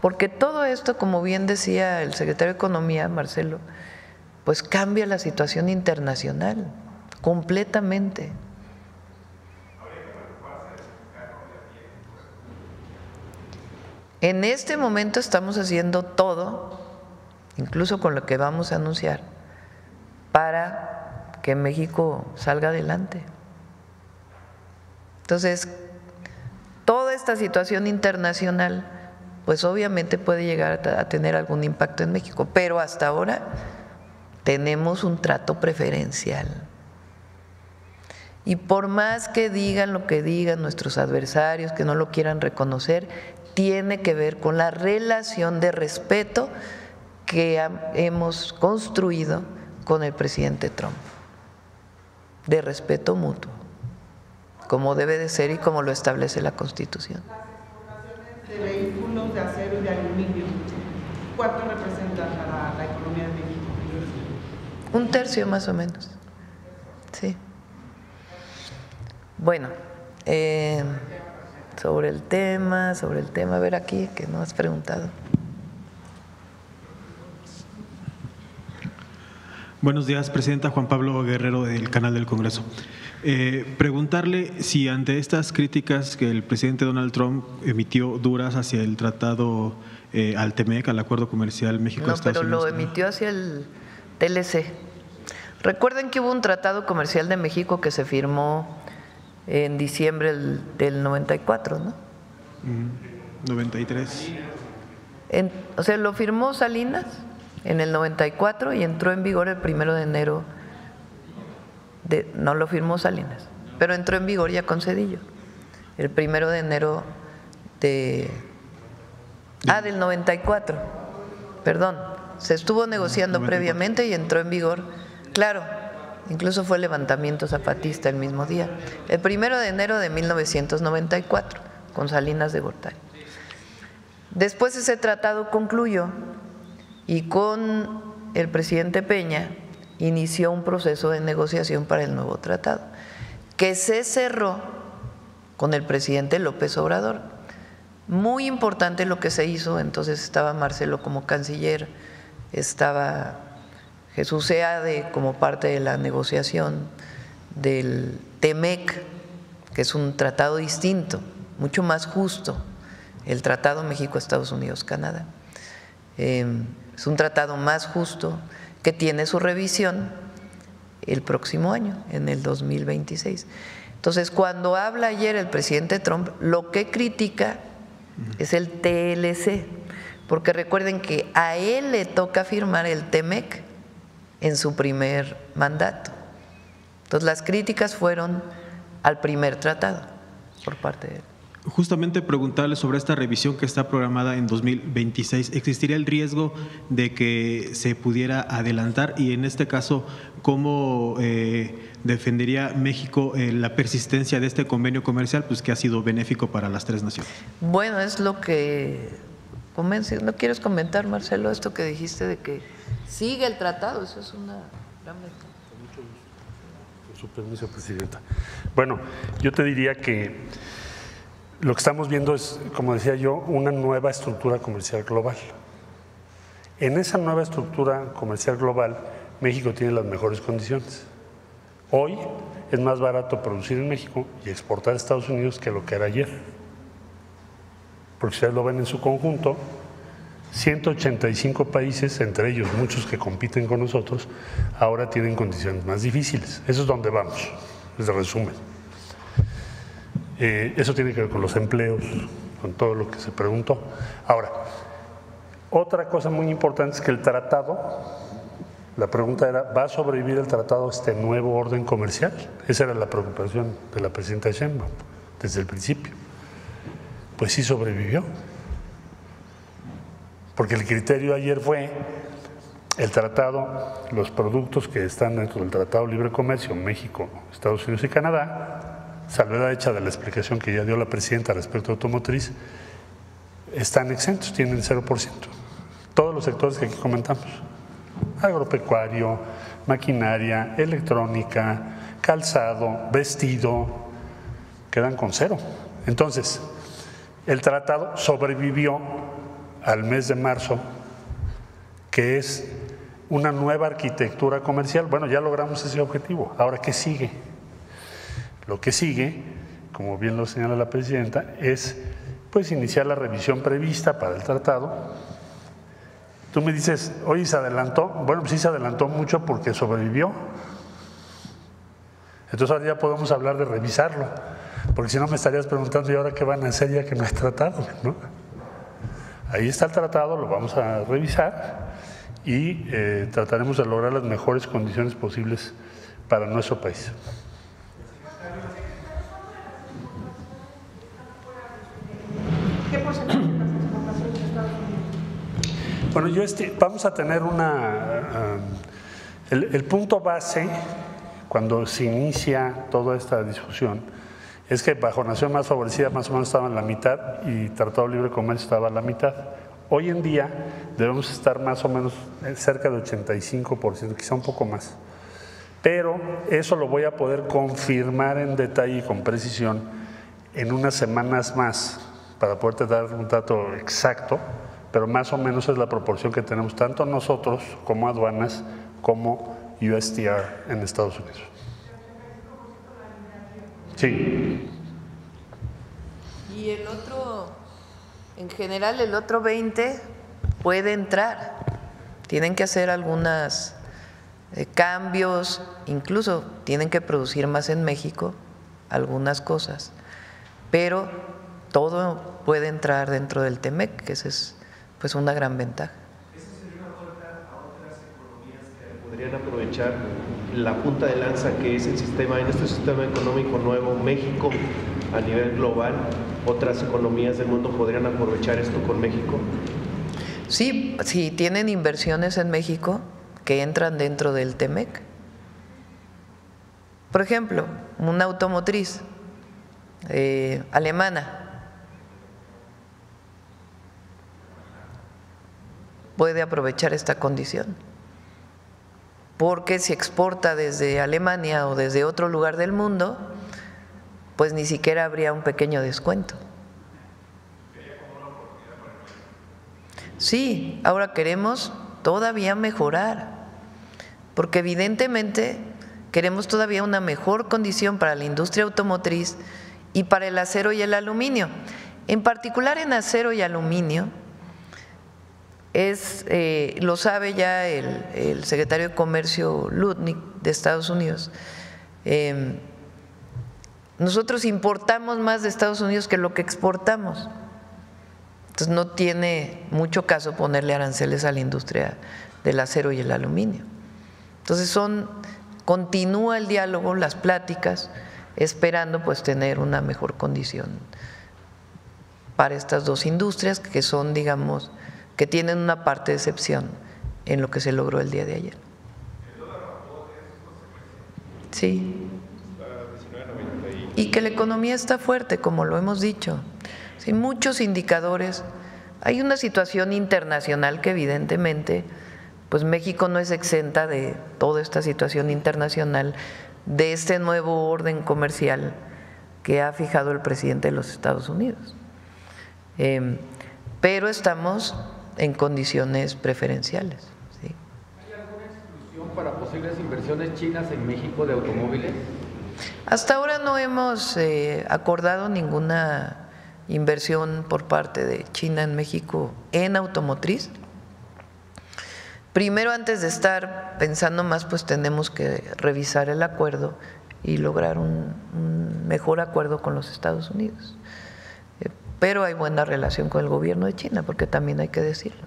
porque todo esto, como bien decía el secretario de Economía, Marcelo, pues cambia la situación internacional completamente. En este momento estamos haciendo todo, incluso con lo que vamos a anunciar, para que México salga adelante. Entonces, toda esta situación internacional, pues obviamente puede llegar a tener algún impacto en México, pero hasta ahora tenemos un trato preferencial. Y por más que digan lo que digan nuestros adversarios, que no lo quieran reconocer, tiene que ver con la relación de respeto que hemos construido con el presidente Trump, de respeto mutuo, como debe de ser y como lo establece la Constitución. Las exportaciones de vehículos de acero y de aluminio, ¿cuánto representan para la economía de México? 1/3 más o menos. Sí. Bueno, sobre el tema, a ver aquí, que no has preguntado. Buenos días, Presidenta. Juan Pablo Guerrero, del Canal del Congreso. Preguntarle si ante estas críticas que el presidente Donald Trump emitió duras hacia el tratado al TEMEC, al Acuerdo Comercial México-Estados Unidos. No, pero lo emitió hacia el TLC. Recuerden que hubo un tratado comercial de México que se firmó en diciembre del 94, ¿no? 93. O sea, lo firmó Salinas en el 94 y entró en vigor el 1 de enero. No lo firmó Salinas, pero entró en vigor ya con Zedillo. El 1 de enero del 94. Perdón, se estuvo negociando 94. Previamente y entró en vigor. Claro, incluso fue el levantamiento zapatista el mismo día. El 1 de enero de 1994, con Salinas de Gortari. Después ese tratado concluyó y con el presidente Peña inició un proceso de negociación para el nuevo tratado, que se cerró con el presidente López Obrador. Muy importante lo que se hizo, entonces estaba Marcelo como canciller, estaba Jesús Seade como parte de la negociación del TEMEC, que es un tratado distinto, mucho más justo, el Tratado México-Estados Unidos-Canadá. Es un tratado más justo que tiene su revisión el próximo año, en el 2026. Entonces, cuando habla ayer el presidente Trump, lo que critica es el TLC, porque recuerden que a él le toca firmar el TEMEC en su primer mandato. Entonces, las críticas fueron al primer tratado por parte de él. Justamente preguntarle sobre esta revisión que está programada en 2026. ¿Existiría el riesgo de que se pudiera adelantar? Y en este caso, ¿cómo defendería México la persistencia de este convenio comercial, pues que ha sido benéfico para las tres naciones? Bueno, es lo que convence. ¿No quieres comentar, Marcelo, esto que dijiste de que sigue el tratado? Eso es una gran ventaja. Con mucho gusto. Con su permiso, Presidenta. Bueno, yo te diría que lo que estamos viendo es, como decía yo, una nueva estructura comercial global. En esa nueva estructura comercial global, México tiene las mejores condiciones. Hoy es más barato producir en México y exportar a Estados Unidos que lo que era ayer. Porque ustedes lo ven en su conjunto, 185 países, entre ellos muchos que compiten con nosotros, ahora tienen condiciones más difíciles. Eso es donde vamos, es el resumen. Eso tiene que ver con los empleos, con todo lo que se preguntó. Ahora, otra cosa muy importante es que el tratado, la pregunta era, ¿va a sobrevivir el tratado a este nuevo orden comercial? Esa era la preocupación de la presidenta Sheinbaum desde el principio. Pues sí sobrevivió, porque el criterio ayer fue el tratado, los productos que están dentro del Tratado de Libre Comercio, México, Estados Unidos y Canadá, salvedad hecha de la explicación que ya dio la presidenta respecto a automotriz, están exentos, tienen 0%. Todos los sectores que aquí comentamos, agropecuario, maquinaria, electrónica, calzado, vestido, quedan con 0. Entonces, el tratado sobrevivió al mes de marzo, que es una nueva arquitectura comercial. Bueno, ya logramos ese objetivo. Ahora, ¿qué sigue? Lo que sigue, como bien lo señala la presidenta, es pues iniciar la revisión prevista para el tratado. Tú me dices, oye, ¿se adelantó? Bueno, pues sí se adelantó mucho porque sobrevivió. Entonces ahora ya podemos hablar de revisarlo, porque si no me estarías preguntando, ¿y ahora qué van a hacer ya que no hay tratado? ¿No? Ahí está el tratado, lo vamos a revisar y trataremos de lograr las mejores condiciones posibles para nuestro país. ¿Qué porcentaje de las exportaciones de Estados Unidos? Bueno, vamos a tener el punto base cuando se inicia toda esta discusión es que bajo Nación Más Favorecida más o menos estaba en la mitad y Tratado de Libre Comercio estaba a la mitad. Hoy en día debemos estar más o menos cerca de 85%, quizá un poco más. Pero eso lo voy a poder confirmar en detalle y con precisión en unas semanas más para poderte dar un dato exacto, pero más o menos es la proporción que tenemos tanto nosotros como aduanas como USTR en Estados Unidos. Sí. Y el otro, en general, el otro 20 puede entrar. Tienen que hacer algunos cambios, incluso tienen que producir más en México, algunas cosas, pero todo puede entrar dentro del TEMEC, que esa es pues una gran ventaja. ¿Eso sería una puerta a otras economías que podrían aprovechar la punta de lanza que es el sistema, en este sistema económico nuevo, México a nivel global? ¿Otras economías del mundo podrían aprovechar esto con México? Sí, sí, tienen inversiones en México que entran dentro del TEMEC. Por ejemplo, una automotriz alemana puede aprovechar esta condición, porque si exporta desde Alemania o desde otro lugar del mundo, pues ni siquiera habría un pequeño descuento. Sí, ahora queremos todavía mejorar, porque evidentemente queremos todavía una mejor condición para la industria automotriz y para el acero y el aluminio. En particular en acero y aluminio, lo sabe ya el secretario de Comercio Lutnick de Estados Unidos. Nosotros importamos más de Estados Unidos que lo que exportamos. Entonces no tiene mucho caso ponerle aranceles a la industria del acero y el aluminio. Entonces continúa el diálogo, las pláticas, esperando pues tener una mejor condición para estas dos industrias que son, digamos, que tienen una parte de excepción en lo que se logró el día de ayer. Sí. Y que la economía está fuerte, como lo hemos dicho. Sí, muchos indicadores. Hay una situación internacional que evidentemente, pues México no es exenta de toda esta situación internacional, de este nuevo orden comercial que ha fijado el presidente de los Estados Unidos. Pero estamos en condiciones preferenciales. ¿Sí? ¿Hay alguna exclusión para posibles inversiones chinas en México de automóviles? Hasta ahora no hemos acordado ninguna inversión por parte de China en México en automotriz. Primero, antes de estar pensando más, pues tenemos que revisar el acuerdo y lograr un mejor acuerdo con los Estados Unidos. Pero hay buena relación con el gobierno de China, porque también hay que decirlo.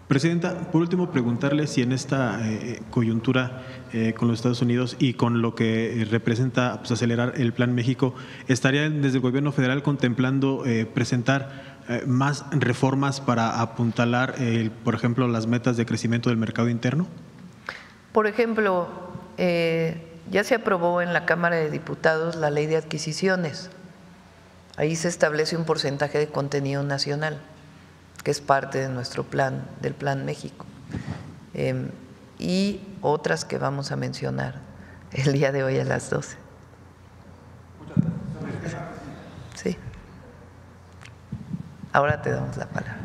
Presidenta, por último, preguntarle si en esta coyuntura con los Estados Unidos y con lo que representa pues, acelerar el Plan México, ¿estarían desde el gobierno federal contemplando presentar más reformas para apuntalar, por ejemplo, las metas de crecimiento del mercado interno? Por ejemplo, ya se aprobó en la Cámara de Diputados la Ley de Adquisiciones. Ahí se establece un porcentaje de contenido nacional, que es parte de nuestro plan, del Plan México, y otras que vamos a mencionar el día de hoy a las 12. Sí. Ahora te damos la palabra.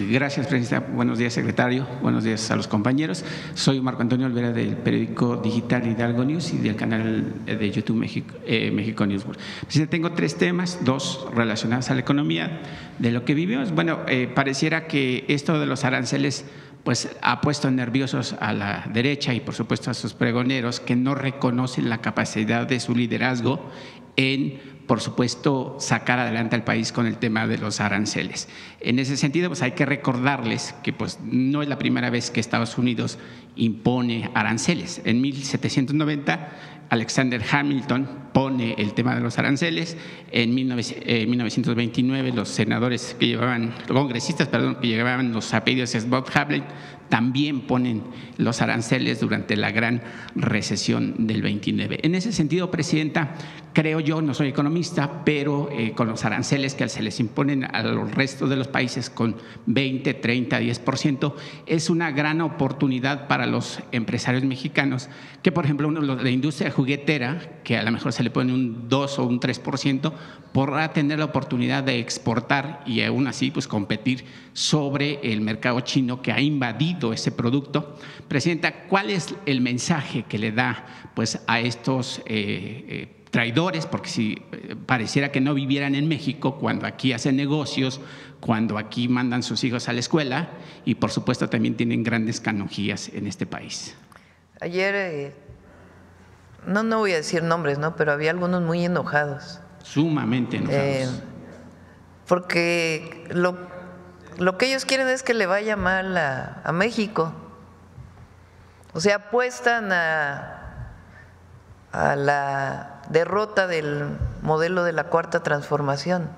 Gracias, Presidenta. Buenos días, secretario. Buenos días a los compañeros. Soy Marco Antonio Olvera del periódico digital Hidalgo News y del canal de YouTube México News. Presidenta, tengo 3 temas, 2 relacionados a la economía. De lo que vivimos, bueno, pareciera que esto de los aranceles pues ha puesto nerviosos a la derecha y por supuesto a sus pregoneros que no reconocen la capacidad de su liderazgo en, por supuesto, sacar adelante al país con el tema de los aranceles. En ese sentido, pues hay que recordarles que pues, no es la primera vez que Estados Unidos impone aranceles. En 1790, Alexander Hamilton pone el tema de los aranceles. En 1929, los senadores que llevaban, congresistas, perdón, que llevaban los apellidos Scott-Hamilton, también ponen los aranceles durante la gran recesión del 29. En ese sentido, Presidenta, creo yo, no soy economista, pero con los aranceles que se les imponen a los restos de los países con 20, 30, 10%, es una gran oportunidad para los empresarios mexicanos que, por ejemplo, uno de la industria juguetera, que a lo mejor se le pone un 2 o un 3%, podrá tener la oportunidad de exportar y aún así pues competir sobre el mercado chino que ha invadido ese producto. Presidenta, ¿cuál es el mensaje que le da pues a estos traidores? Porque si pareciera que no vivieran en México, cuando aquí hacen negocios, cuando aquí mandan sus hijos a la escuela y por supuesto también tienen grandes canonjías en este país. Ayer, no voy a decir nombres, ¿no? Pero había algunos muy enojados. Sumamente enojados. Porque lo que ellos quieren es que le vaya mal a México. O sea, apuestan a la derrota del modelo de la Cuarta Transformación.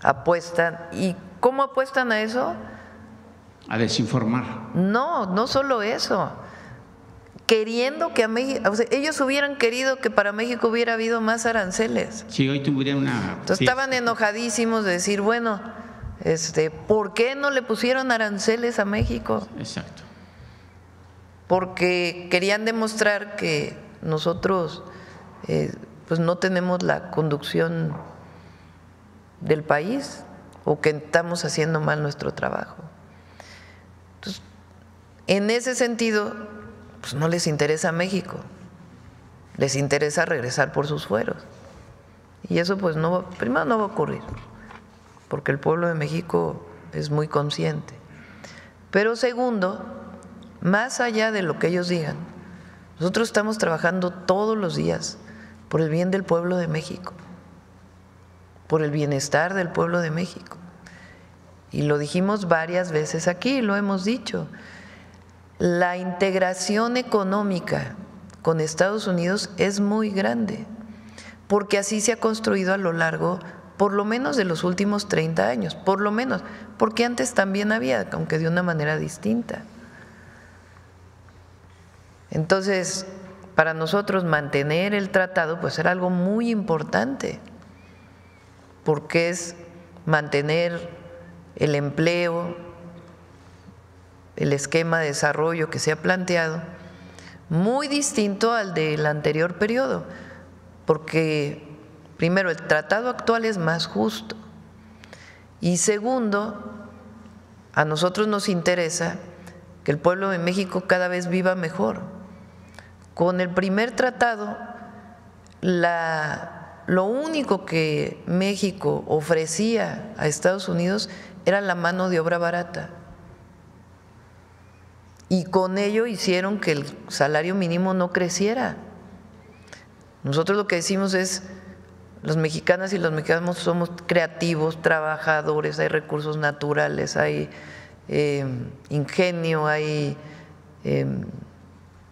Apuestan. ¿Y cómo apuestan a eso? A desinformar. No solo eso. Queriendo que a México, o sea, ellos hubieran querido que para México hubiera habido más aranceles. Si hoy tuviera una… Entonces estaban enojadísimos de decir, bueno, ¿por qué no le pusieron aranceles a México? Exacto. Porque querían demostrar que nosotros pues no tenemos la conducción del país o que estamos haciendo mal nuestro trabajo. Entonces, en ese sentido, pues no les interesa México, les interesa regresar por sus fueros. Y eso pues primero no va a ocurrir, porque el pueblo de México es muy consciente. Pero segundo, más allá de lo que ellos digan, nosotros estamos trabajando todos los días por el bien del pueblo de México, por el bienestar del pueblo de México. Y lo dijimos varias veces aquí, lo hemos dicho. La integración económica con Estados Unidos es muy grande, porque así se ha construido a lo largo, por lo menos de los últimos 30 años, por lo menos, porque antes también había, aunque de una manera distinta. Entonces, para nosotros mantener el tratado pues era algo muy importante, porque es mantener el empleo, el esquema de desarrollo que se ha planteado, muy distinto al del anterior periodo, porque primero el tratado actual es más justo y segundo, a nosotros nos interesa que el pueblo de México cada vez viva mejor. Con el primer tratado, lo único que México ofrecía a Estados Unidos era la mano de obra barata. Y con ello hicieron que el salario mínimo no creciera. Nosotros lo que decimos es, los mexicanas y los mexicanos somos creativos, trabajadores, hay recursos naturales, hay ingenio, hay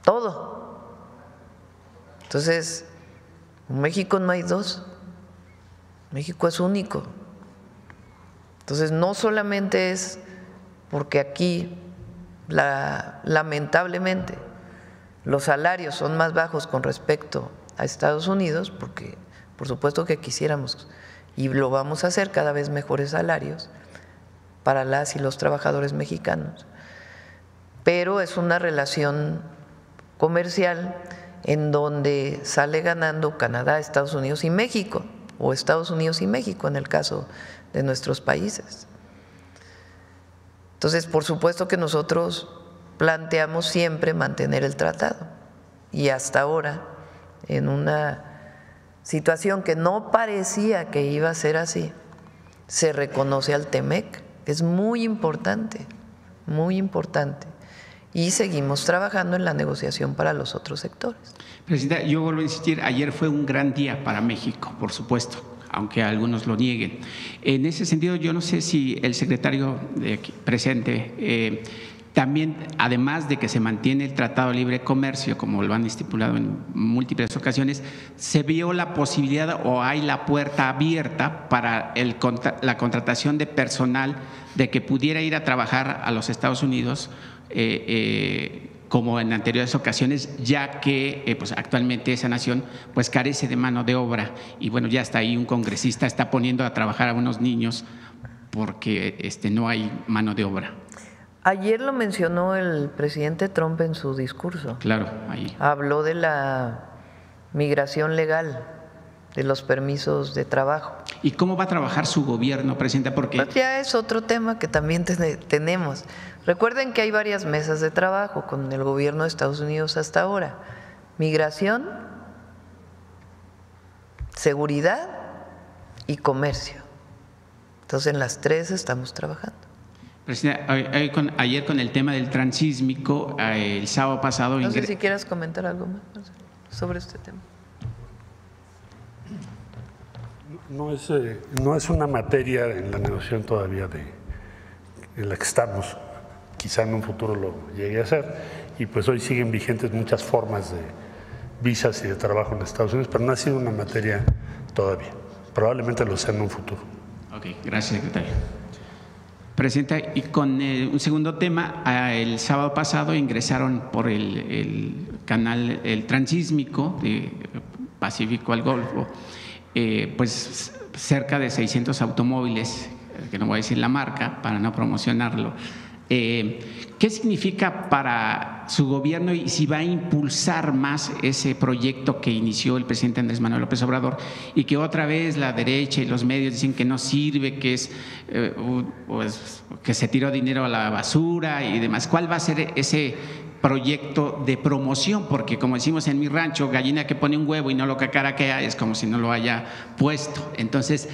todo. Entonces, en México no hay dos, México es único. Entonces, no solamente es porque aquí, lamentablemente, los salarios son más bajos con respecto a Estados Unidos, porque por supuesto que quisiéramos, y lo vamos a hacer, cada vez mejores salarios para las y los trabajadores mexicanos, pero es una relación comercial en donde sale ganando Canadá, Estados Unidos y México, o Estados Unidos y México en el caso de nuestros países. Entonces, por supuesto que nosotros planteamos siempre mantener el tratado, y hasta ahora, en una situación que no parecía que iba a ser así, se reconoce al TEMEC, que es muy importante, y seguimos trabajando en la negociación para los otros sectores. Presidenta, yo vuelvo a insistir, ayer fue un gran día para México, por supuesto, aunque algunos lo nieguen. En ese sentido, yo no sé si el secretario presente también, además de que se mantiene el Tratado de Libre Comercio, como lo han estipulado en múltiples ocasiones, se vio la posibilidad o hay la puerta abierta para la contratación de personal de que pudiera ir a trabajar a los Estados Unidos como en anteriores ocasiones, ya que pues actualmente esa nación pues carece de mano de obra y bueno, ya está ahí un congresista está poniendo a trabajar a unos niños porque no hay mano de obra. Ayer lo mencionó el presidente Trump en su discurso. Claro, ahí. Habló de la migración legal, de los permisos de trabajo. ¿Y cómo va a trabajar su gobierno, presidenta? Porque pues ya es otro tema que también tenemos. Recuerden que hay varias mesas de trabajo con el gobierno de Estados Unidos hasta ahora. Migración, seguridad y comercio. Entonces en las tres estamos trabajando. Presidenta, ayer con el tema del transísmico, el sábado pasado… No sé si quieras comentar algo más sobre este tema. No es una materia en la negociación todavía en la que estamos, quizá en un futuro lo llegue a ser, y pues hoy siguen vigentes muchas formas de visas y de trabajo en Estados Unidos, pero no ha sido una materia todavía, probablemente lo sea en un futuro. Ok, gracias, secretario. Presidenta, y con un segundo tema, el sábado pasado ingresaron por el canal, el transísmico de Pacífico al Golfo, pues cerca de 600 automóviles, que no voy a decir la marca para no promocionarlo. ¿Qué significa para su gobierno y si va a impulsar más ese proyecto que inició el presidente Andrés Manuel López Obrador y que otra vez la derecha y los medios dicen que no sirve, que es pues, que se tiró dinero a la basura y demás? ¿Cuál va a ser ese proyecto de promoción? Porque como decimos en mi rancho, gallina que pone un huevo y no lo cacaraquea es como si no lo haya puesto. Entonces,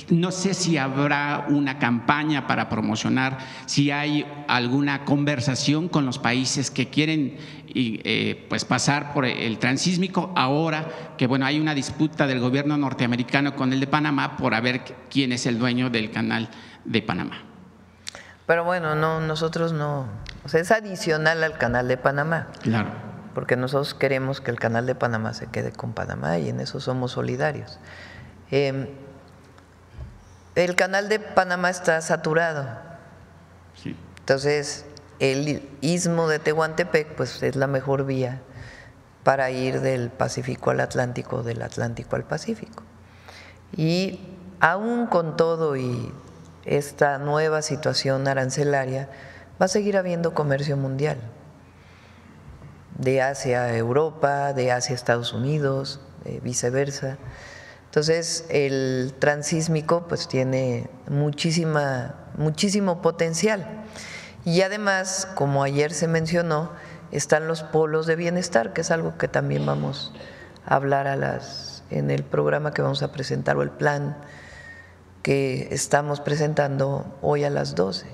no sé si habrá una campaña para promocionar, si hay alguna conversación con los países que quieren pues pasar por el transísmico, ahora que bueno, hay una disputa del gobierno norteamericano con el de Panamá por a ver quién es el dueño del canal de Panamá. Pero bueno, no, nosotros no, o sea, es adicional al canal de Panamá. Claro. Porque nosotros queremos que el canal de Panamá se quede con Panamá y en eso somos solidarios. El canal de Panamá está saturado. Sí. Entonces, el istmo de Tehuantepec pues es la mejor vía para ir del Pacífico al Atlántico, del Atlántico al Pacífico. Y aún con todo y esta nueva situación arancelaria, va a seguir habiendo comercio mundial, de Asia a Europa, de Asia a Estados Unidos, viceversa. Entonces, el transísmico pues tiene muchísimo potencial. Y además, como ayer se mencionó, están los polos de bienestar, que es algo que también vamos a hablar en el programa que vamos a presentar o el plan que estamos presentando hoy a las 12,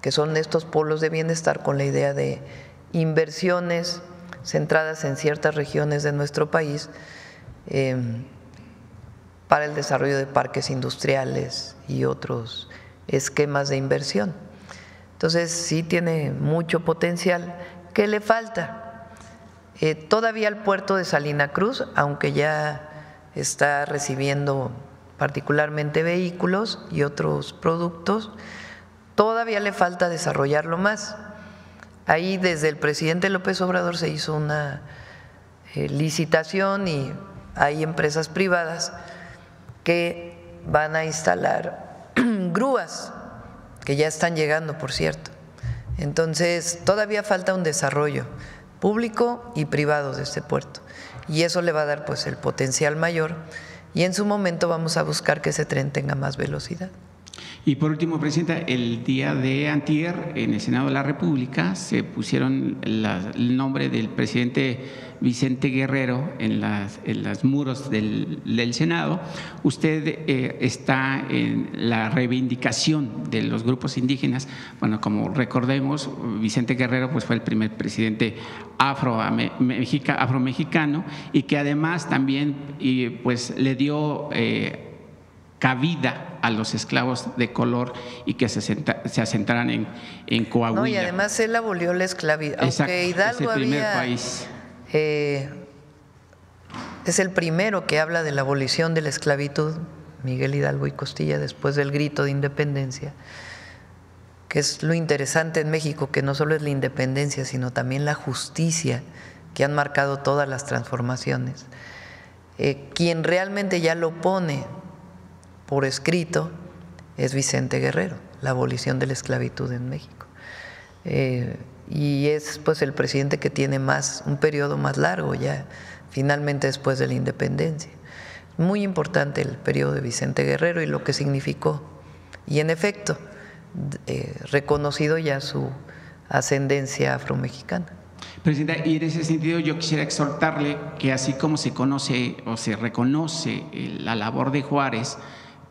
que son estos polos de bienestar con la idea de inversiones centradas en ciertas regiones de nuestro país para el desarrollo de parques industriales y otros esquemas de inversión. Entonces sí tiene mucho potencial. ¿Qué le falta? Todavía el puerto de Salina Cruz, aunque ya está recibiendo particularmente vehículos y otros productos, todavía le falta desarrollarlo más. Ahí desde el presidente López Obrador se hizo una licitación y hay empresas privadas que van a instalar grúas, que ya están llegando, por cierto. Entonces, todavía falta un desarrollo público y privado de este puerto, y eso le va a dar pues el potencial mayor, y en su momento vamos a buscar que ese tren tenga más velocidad. Y por último, Presidenta, el día de antier en el Senado de la República se pusieron el nombre del presidente Vicente Guerrero en los muros del Senado. Usted está en la reivindicación de los grupos indígenas. Bueno, como recordemos, Vicente Guerrero pues fue el primer presidente afromexicano y que además también pues le dio cabida a los esclavos de color y que se asentaran en Coahuila. No, y además él abolió la esclavitud. Aunque Hidalgo es el primer había, país. Es el primero que habla de la abolición de la esclavitud, Miguel Hidalgo y Costilla, después del grito de independencia, que es lo interesante en México, que no solo es la independencia, sino también la justicia que han marcado todas las transformaciones. Quien realmente ya lo pone por escrito es Vicente Guerrero, la abolición de la esclavitud en México. Y es pues el presidente que tiene un periodo más largo ya, finalmente después de la independencia. Muy importante el periodo de Vicente Guerrero y lo que significó. Y en efecto, reconocido ya su ascendencia afromexicana. Presidenta, y en ese sentido yo quisiera exhortarle que así como se conoce o se reconoce la labor de Juárez,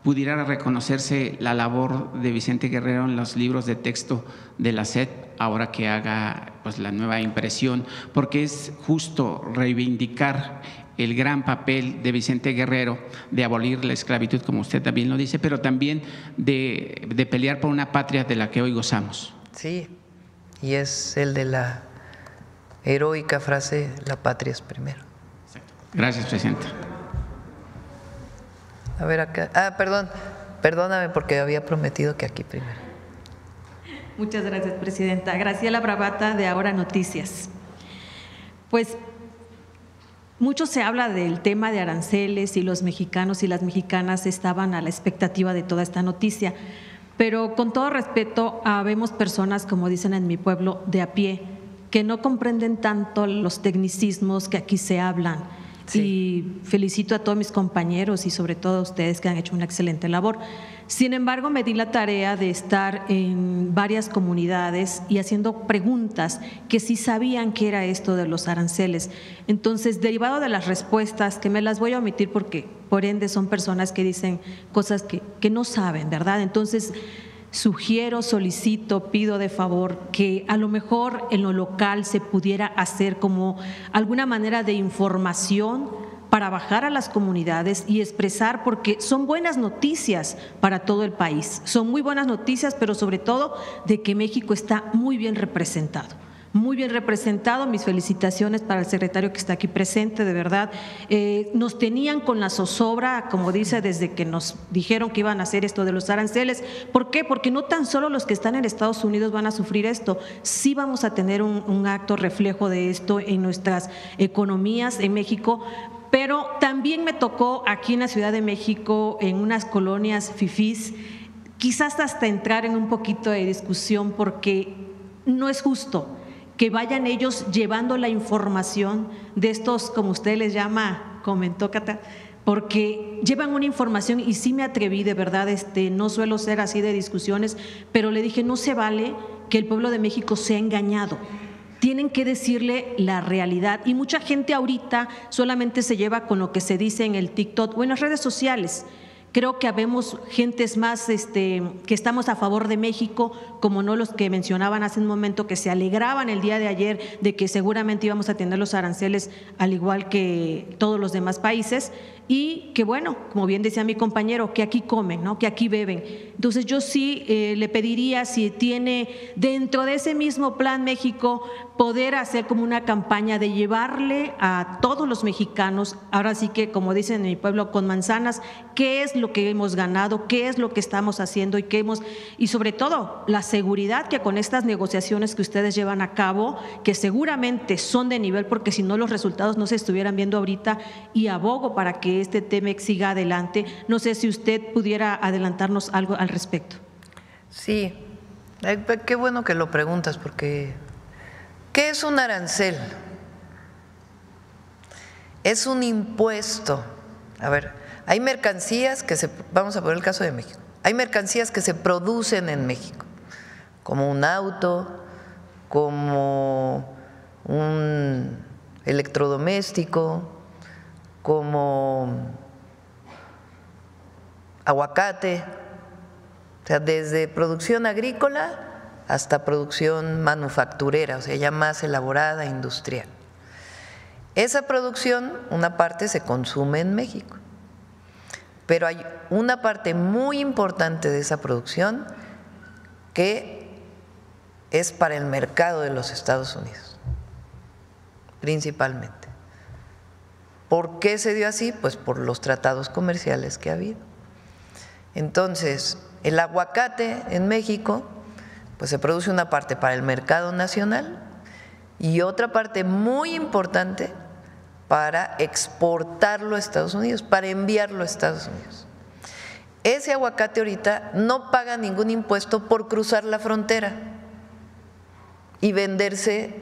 pudiera reconocerse la labor de Vicente Guerrero en los libros de texto de la SED, ahora que haga pues la nueva impresión, porque es justo reivindicar el gran papel de Vicente Guerrero de abolir la esclavitud, como usted también lo dice, pero también de pelear por una patria de la que hoy gozamos. Sí, y es el de la heroica frase, la patria es primero. Exacto. Gracias, Presidenta. A ver acá. Perdóname porque había prometido que aquí primero. Muchas gracias, Presidenta. Graciela Bravata, de Ahora Noticias. Pues mucho se habla del tema de aranceles y los mexicanos y las mexicanas estaban a la expectativa de toda esta noticia, pero con todo respeto, habemos personas, como dicen en mi pueblo, de a pie, que no comprenden tanto los tecnicismos que aquí se hablan. Sí. Y felicito a todos mis compañeros y sobre todo a ustedes que han hecho una excelente labor. Sin embargo, me di la tarea de estar en varias comunidades y haciendo preguntas que sí sabían qué era esto de los aranceles. Entonces, derivado de las respuestas, que me las voy a omitir porque por ende son personas que dicen cosas que no saben, ¿verdad? Entonces, sugiero, solicito, pido de favor que a lo mejor en lo local se pudiera hacer como alguna manera de información para bajar a las comunidades y expresar, porque son buenas noticias para todo el país, son muy buenas noticias, pero sobre todo de que México está muy bien representado. Muy bien representado, mis felicitaciones para el secretario que está aquí presente, de verdad. Nos tenían con la zozobra, como dice, desde que nos dijeron que iban a hacer esto de los aranceles. ¿Por qué? Porque no tan solo los que están en Estados Unidos van a sufrir esto, sí vamos a tener un acto reflejo de esto en nuestras economías en México. Pero también me tocó aquí en la Ciudad de México, en unas colonias fifís, quizás hasta entrar en un poquito de discusión porque no es justo que vayan ellos llevando la información de estos, como usted les llama, comentó Cata, porque llevan una información y sí me atreví, de verdad, no suelo ser así de discusiones, pero le dije, no se vale que el pueblo de México sea engañado. Tienen que decirle la realidad y mucha gente ahorita solamente se lleva con lo que se dice en el TikTok o en las redes sociales, Creo que habemos gentes más que estamos a favor de México, como no los que mencionaban hace un momento, que se alegraban el día de ayer de que seguramente íbamos a tener los aranceles al igual que todos los demás países, y que bueno, como bien decía mi compañero, que aquí comen, ¿no? Que aquí beben. Entonces yo sí le pediría, si tiene dentro de ese mismo Plan México, poder hacer como una campaña de llevarle a todos los mexicanos, ahora sí que como dicen en mi pueblo, con manzanas, qué es lo que hemos ganado, qué es lo que estamos haciendo y sobre todo la seguridad que con estas negociaciones que ustedes llevan a cabo, que seguramente son de nivel, porque si no los resultados no se estuvieran viendo ahorita, y abogo para que este TEMEC siga adelante. No sé si usted pudiera adelantarnos algo al respecto. Sí, qué bueno que lo preguntas, porque ¿qué es un arancel? Es un impuesto. A ver, hay mercancías que vamos a poner el caso de México, hay mercancías que se producen en México, como un auto, como un electrodoméstico, como aguacate, o sea, desde producción agrícola hasta producción manufacturera, o sea, ya más elaborada, industrial. Esa producción, una parte se consume en México, pero hay una parte muy importante de esa producción que es para el mercado de los Estados Unidos, principalmente. ¿Por qué se dio así? Pues por los tratados comerciales que ha habido. Entonces, el aguacate en México, pues se produce una parte para el mercado nacional y otra parte muy importante para exportarlo a Estados Unidos, para enviarlo a Estados Unidos. Ese aguacate ahorita no paga ningún impuesto por cruzar la frontera y venderse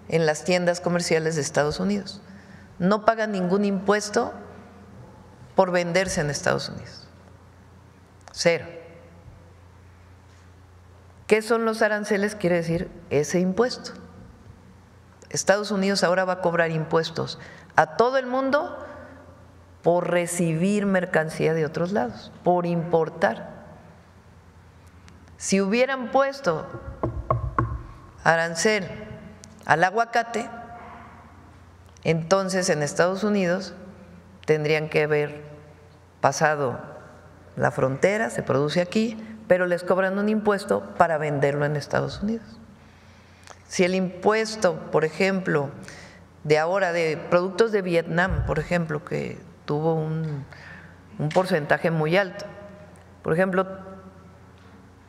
en las tiendas comerciales de Estados Unidos. No paga ningún impuesto por venderse en Estados Unidos. Cero. ¿Qué son los aranceles? Quiere decir ese impuesto. Estados Unidos ahora va a cobrar impuestos a todo el mundo por recibir mercancía de otros lados, por importar. Si hubieran puesto arancel al aguacate, entonces en Estados Unidos tendrían que haber pasado la frontera, se produce aquí, pero les cobran un impuesto para venderlo en Estados Unidos. Si el impuesto, por ejemplo, de ahora de productos de Vietnam, por ejemplo, que tuvo un porcentaje muy alto, por ejemplo,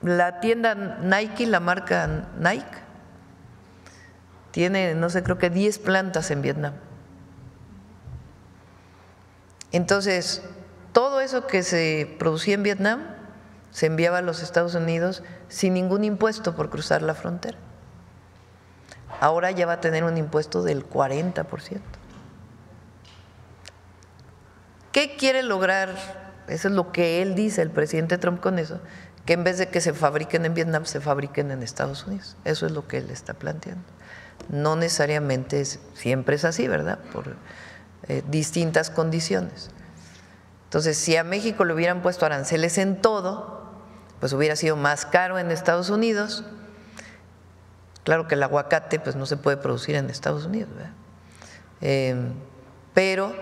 la tienda Nike, la marca Nike, tiene, no sé, creo que 10 plantas en Vietnam. Entonces, todo eso que se producía en Vietnam se enviaba a los Estados Unidos sin ningún impuesto por cruzar la frontera. Ahora ya va a tener un impuesto del 40%. ¿Qué quiere lograr? Eso es lo que él dice, el presidente Trump, con eso, que en vez de que se fabriquen en Vietnam, se fabriquen en Estados Unidos. Eso es lo que él está planteando. No necesariamente siempre es así, ¿verdad? Por distintas condiciones. Entonces, si a México le hubieran puesto aranceles en todo, pues hubiera sido más caro en Estados Unidos. Claro que el aguacate pues no se puede producir en Estados Unidos, ¿verdad? Pero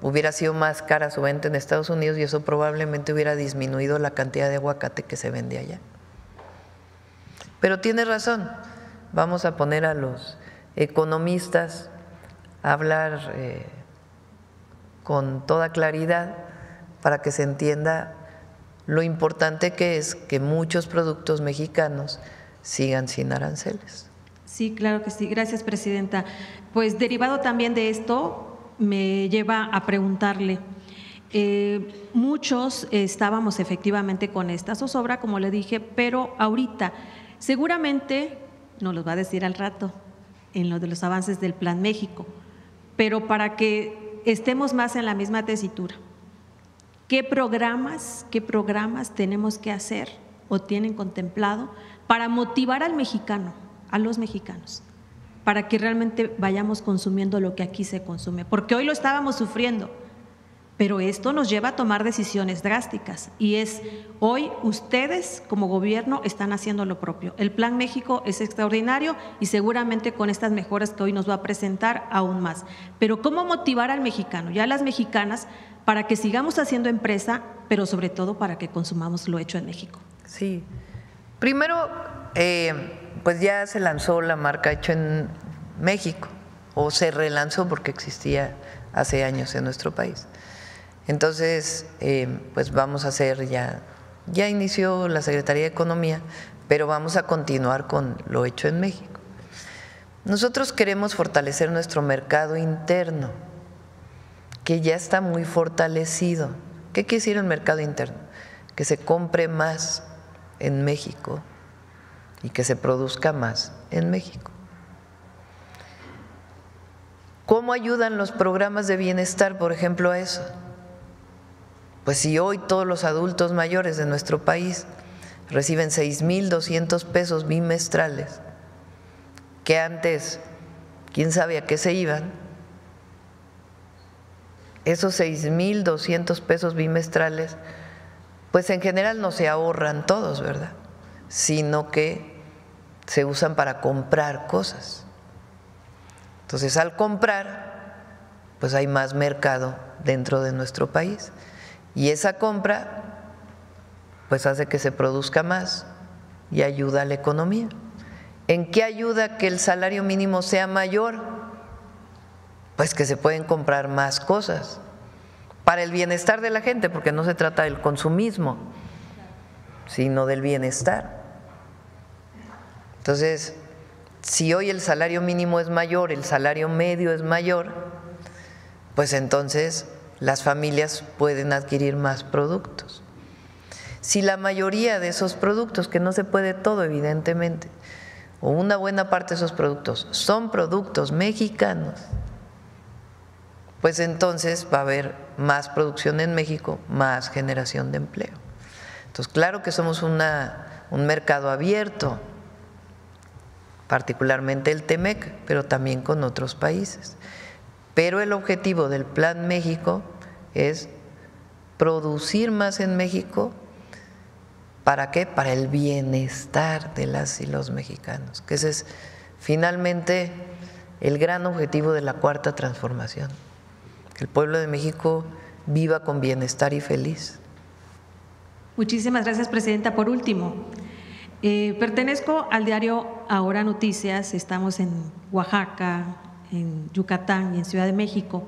hubiera sido más cara su venta en Estados Unidos y eso probablemente hubiera disminuido la cantidad de aguacate que se vende allá. Pero tiene razón, vamos a poner a los economistas a hablar con toda claridad para que se entienda lo importante que es que muchos productos mexicanos sigan sin aranceles. Sí, claro que sí. Gracias, presidenta. Pues derivado también de esto, me lleva a preguntarle, muchos estábamos efectivamente con esta zozobra, como le dije, pero ahorita seguramente nos los va a decir al rato en lo de los avances del Plan México, pero para que estemos más en la misma tesitura, ¿qué programas tenemos que hacer o tienen contemplado para motivar al mexicano, a los mexicanos, para que realmente vayamos consumiendo lo que aquí se consume? Porque hoy lo estábamos sufriendo, Pero esto nos lleva a tomar decisiones drásticas y hoy ustedes como gobierno están haciendo lo propio. El Plan México es extraordinario y seguramente con estas mejoras que hoy nos va a presentar aún más. Pero ¿cómo motivar al mexicano y a las mexicanas para que sigamos haciendo empresa, pero sobre todo para que consumamos lo hecho en México? Sí, primero pues ya se lanzó la marca Hecho en México o se relanzó porque existía hace años en nuestro país. Entonces, pues vamos a hacer ya inició la Secretaría de Economía, pero vamos a continuar con lo hecho en México. Nosotros queremos fortalecer nuestro mercado interno, que ya está muy fortalecido. ¿Qué quiere decir el mercado interno? Que se compre más en México y que se produzca más en México. ¿Cómo ayudan los programas de bienestar, por ejemplo, a eso? Pues si hoy todos los adultos mayores de nuestro país reciben 6,200 pesos bimestrales, que antes, quién sabe a qué se iban, esos 6,200 pesos bimestrales, pues en general no se ahorran todos, ¿verdad? Sino que se usan para comprar cosas. Entonces, al comprar, pues hay más mercado dentro de nuestro país. Y esa compra pues hace que se produzca más y ayuda a la economía. ¿En qué ayuda que el salario mínimo sea mayor? Pues que se pueden comprar más cosas para el bienestar de la gente, porque no se trata del consumismo, sino del bienestar. Entonces, si hoy el salario mínimo es mayor, el salario medio es mayor, pues entonces las familias pueden adquirir más productos. Si la mayoría de esos productos, que no se puede todo evidentemente, o una buena parte de esos productos son productos mexicanos, pues entonces va a haber más producción en México, más generación de empleo. Entonces, claro que somos un mercado abierto, particularmente el TEMEC, pero también con otros países. Pero el objetivo del Plan México es producir más en México. ¿Para qué? Para el bienestar de las y los mexicanos, que ese es finalmente el gran objetivo de la Cuarta Transformación, que el pueblo de México viva con bienestar y feliz. Muchísimas gracias, Presidenta. Por último, pertenezco al diario Ahora Noticias, estamos en Oaxaca, en Yucatán y en Ciudad de México,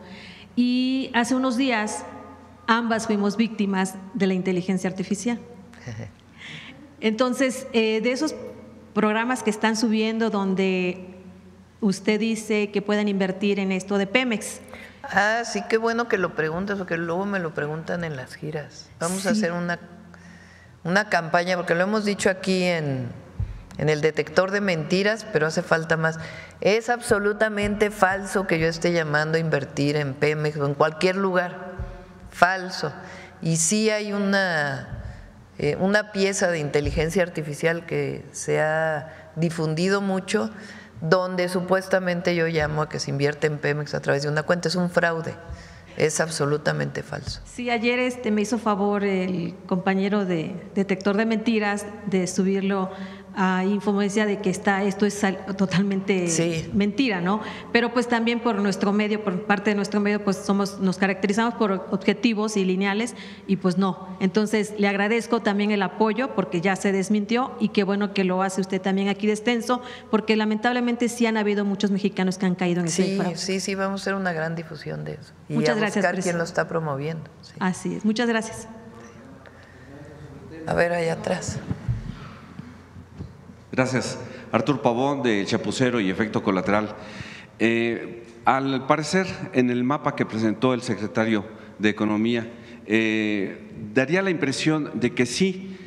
y hace unos días ambas fuimos víctimas de la inteligencia artificial. Entonces, de esos programas que están subiendo donde usted dice que pueden invertir en esto de Pemex. Ah, sí, qué bueno que lo preguntas, porque luego me lo preguntan en las giras. Vamos a hacer una campaña, porque lo hemos dicho aquí en el detector de mentiras, pero hace falta más. Es absolutamente falso que yo esté llamando a invertir en Pemex o en cualquier lugar. Falso. Y sí hay una pieza de inteligencia artificial que se ha difundido mucho, donde supuestamente yo llamo a que se invierte en Pemex a través de una cuenta. Es un fraude, es absolutamente falso. Sí, ayer me hizo favor el compañero de detector de mentiras de subirlo a Infomesia de que esto es totalmente mentira, ¿no? Pero pues también por nuestro medio, por parte de nuestro medio, pues nos caracterizamos por objetivos y lineales y pues no. Entonces le agradezco también el apoyo porque ya se desmintió y qué bueno que lo hace usted también aquí de extenso, porque lamentablemente sí han habido muchos mexicanos que han caído en ese fraude. Sí, vamos a hacer una gran difusión de eso. Y muchas a gracias, buscar quién lo está promoviendo. Sí. Así es, muchas gracias. A ver, allá atrás. Gracias. Artur Pavón, de Chapucero y Efecto Colateral. Al parecer, en el mapa que presentó el secretario de Economía, daría la impresión de que sí,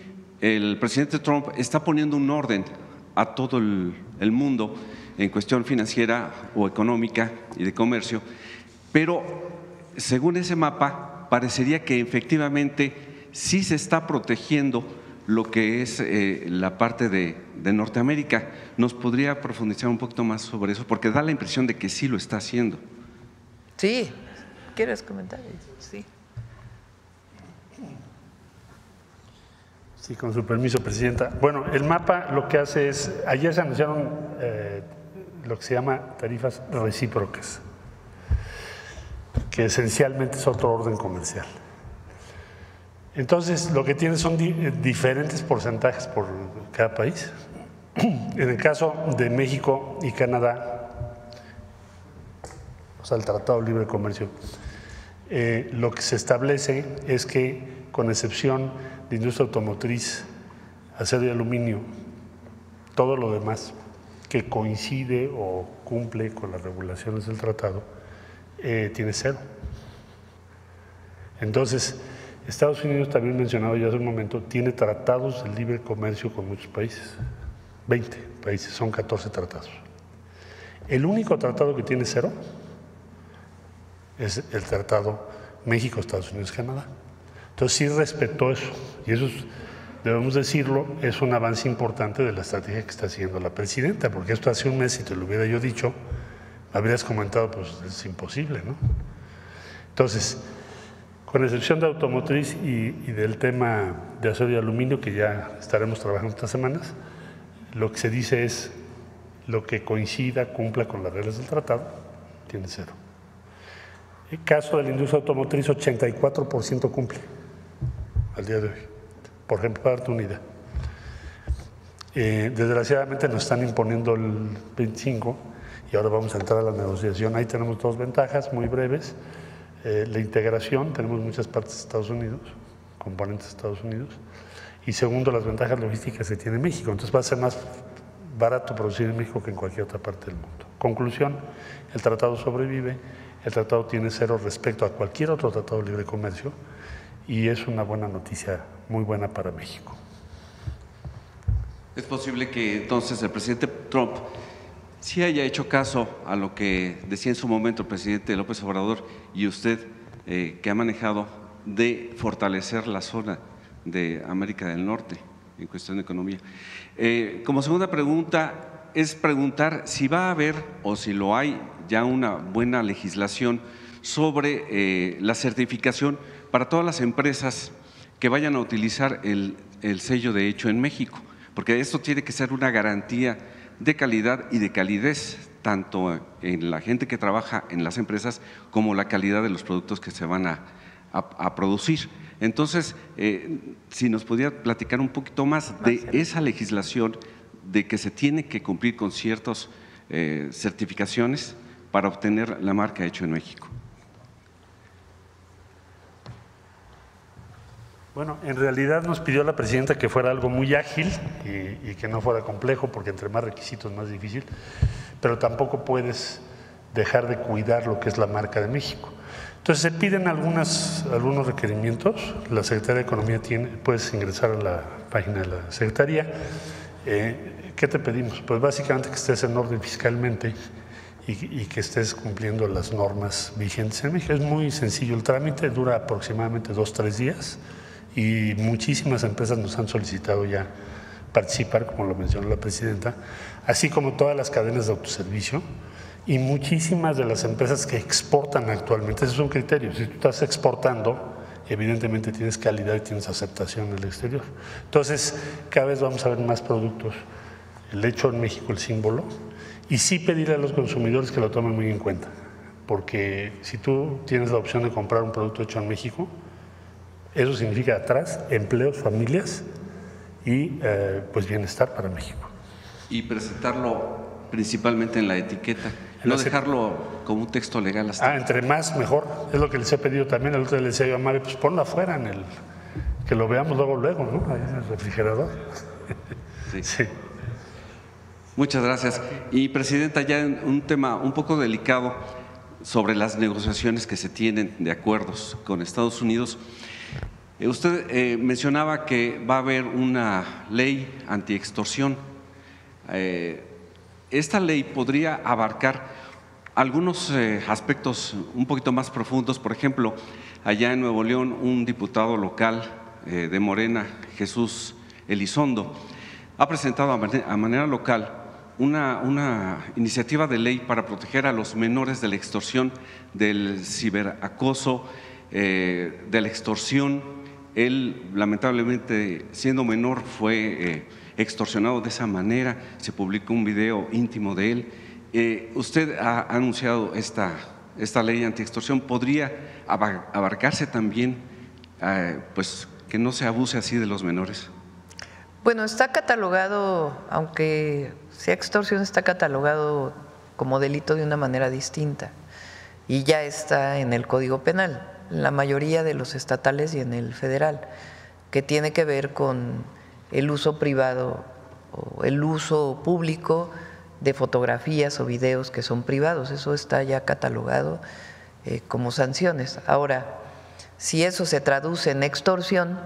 el presidente Trump está poniendo un orden a todo el mundo en cuestión financiera o económica y de comercio, pero según ese mapa, parecería que efectivamente sí se está protegiendo lo que es la parte de Norteamérica. ¿Nos podría profundizar un poquito más sobre eso? Porque da la impresión de que sí lo está haciendo. Sí, ¿quieres comentar? Sí. Sí, con su permiso, Presidenta. Bueno, el mapa lo que hace es, ayer se anunciaron lo que se llama tarifas recíprocas, que esencialmente es otro orden comercial. Entonces, lo que tiene son diferentes porcentajes por cada país. En el caso de México y Canadá, o sea, el Tratado de Libre Comercio, lo que se establece es que, con excepción de industria automotriz, acero y aluminio, todo lo demás que coincide o cumple con las regulaciones del tratado, tiene cero. Entonces, Estados Unidos, también mencionado ya hace un momento, tiene tratados de libre comercio con muchos países, 20 países, son 14 tratados. El único tratado que tiene cero es el tratado México, Estados Unidos, Canadá. Entonces sí respetó eso, y eso debemos decirlo, es un avance importante de la estrategia que está siguiendo la presidenta, porque esto hace un mes, si te lo hubiera yo dicho, me habrías comentado, pues es imposible, ¿no? Entonces, con excepción de automotriz y del tema de acero y aluminio, que ya estaremos trabajando estas semanas, lo que se dice es lo que coincida, cumpla con las reglas del tratado, tiene cero. El caso de la industria automotriz, 84% cumple al día de hoy, por ejemplo, para darte una idea. Desgraciadamente nos están imponiendo el 25% y ahora vamos a entrar a la negociación. Ahí tenemos dos ventajas muy breves. La integración, tenemos muchas partes de Estados Unidos, componentes de Estados Unidos, y segundo, las ventajas logísticas que tiene México. Entonces va a ser más barato producir en México que en cualquier otra parte del mundo. Conclusión, el tratado sobrevive, el tratado tiene cero respecto a cualquier otro tratado de libre comercio y es una buena noticia, muy buena para México. ¿Es posible que entonces el presidente Trump sí haya hecho caso a lo que decía en su momento el presidente López Obrador y usted, que ha manejado, de fortalecer la zona de América del Norte en cuestión de economía? Como segunda pregunta es preguntar si va a haber o si lo hay ya una buena legislación sobre la certificación para todas las empresas que vayan a utilizar el sello de hecho en México, porque esto tiene que ser una garantía de calidad y de calidez, tanto en la gente que trabaja en las empresas como la calidad de los productos que se van a producir. Entonces, si nos pudiera platicar un poquito más de esa legislación, de que se tiene que cumplir con ciertas certificaciones para obtener la marca hecho en México. Bueno, en realidad nos pidió la presidenta que fuera algo muy ágil y que no fuera complejo, porque entre más requisitos más difícil, pero tampoco puedes dejar de cuidar lo que es la marca de México. Entonces se piden algunos requerimientos, la Secretaría de Economía puedes ingresar a la página de la Secretaría. ¿Qué te pedimos? Pues básicamente que estés en orden fiscalmente y que estés cumpliendo las normas vigentes en México. Es muy sencillo el trámite, dura aproximadamente 2-3 días y muchísimas empresas nos han solicitado ya participar, como lo mencionó la presidenta, así como todas las cadenas de autoservicio y muchísimas de las empresas que exportan actualmente. Ese es un criterio. Si tú estás exportando, evidentemente tienes calidad y tienes aceptación en el exterior. Entonces, cada vez vamos a ver más productos. El hecho en México, el símbolo, y sí pedirle a los consumidores que lo tomen muy en cuenta, porque si tú tienes la opción de comprar un producto hecho en México, eso significa atrás empleos, familias y pues bienestar para México. Y presentarlo principalmente en la etiqueta, no dejarlo como un texto legal hasta… entre más mejor, es lo que les he pedido también. El otro día le decía yo a Mari, pues ponlo afuera, que lo veamos luego, ¿no? Ahí en el refrigerador. Sí. Sí. Muchas gracias. Y presidenta, ya en un tema un poco delicado sobre las negociaciones que se tienen de acuerdos con Estados Unidos. Usted mencionaba que va a haber una ley antiextorsión. Esta ley podría abarcar algunos aspectos un poquito más profundos. Por ejemplo, allá en Nuevo León, un diputado local de Morena, Jesús Elizondo, ha presentado a manera local una iniciativa de ley para proteger a los menores de la extorsión, del ciberacoso, de la extorsión Él, lamentablemente, siendo menor, fue extorsionado de esa manera. Se publicó un video íntimo de él. Usted ha anunciado esta ley anti-extorsión. ¿Podría abarcarse también, pues, que no se abuse así de los menores? Bueno, está catalogado, aunque sea extorsión, está catalogado como delito de una manera distinta y ya está en el Código Penal, en la mayoría de los estatales y en el federal, que tiene que ver con el uso privado o el uso público de fotografías o videos que son privados. Eso está ya catalogado como sanciones. Ahora, si eso se traduce en extorsión,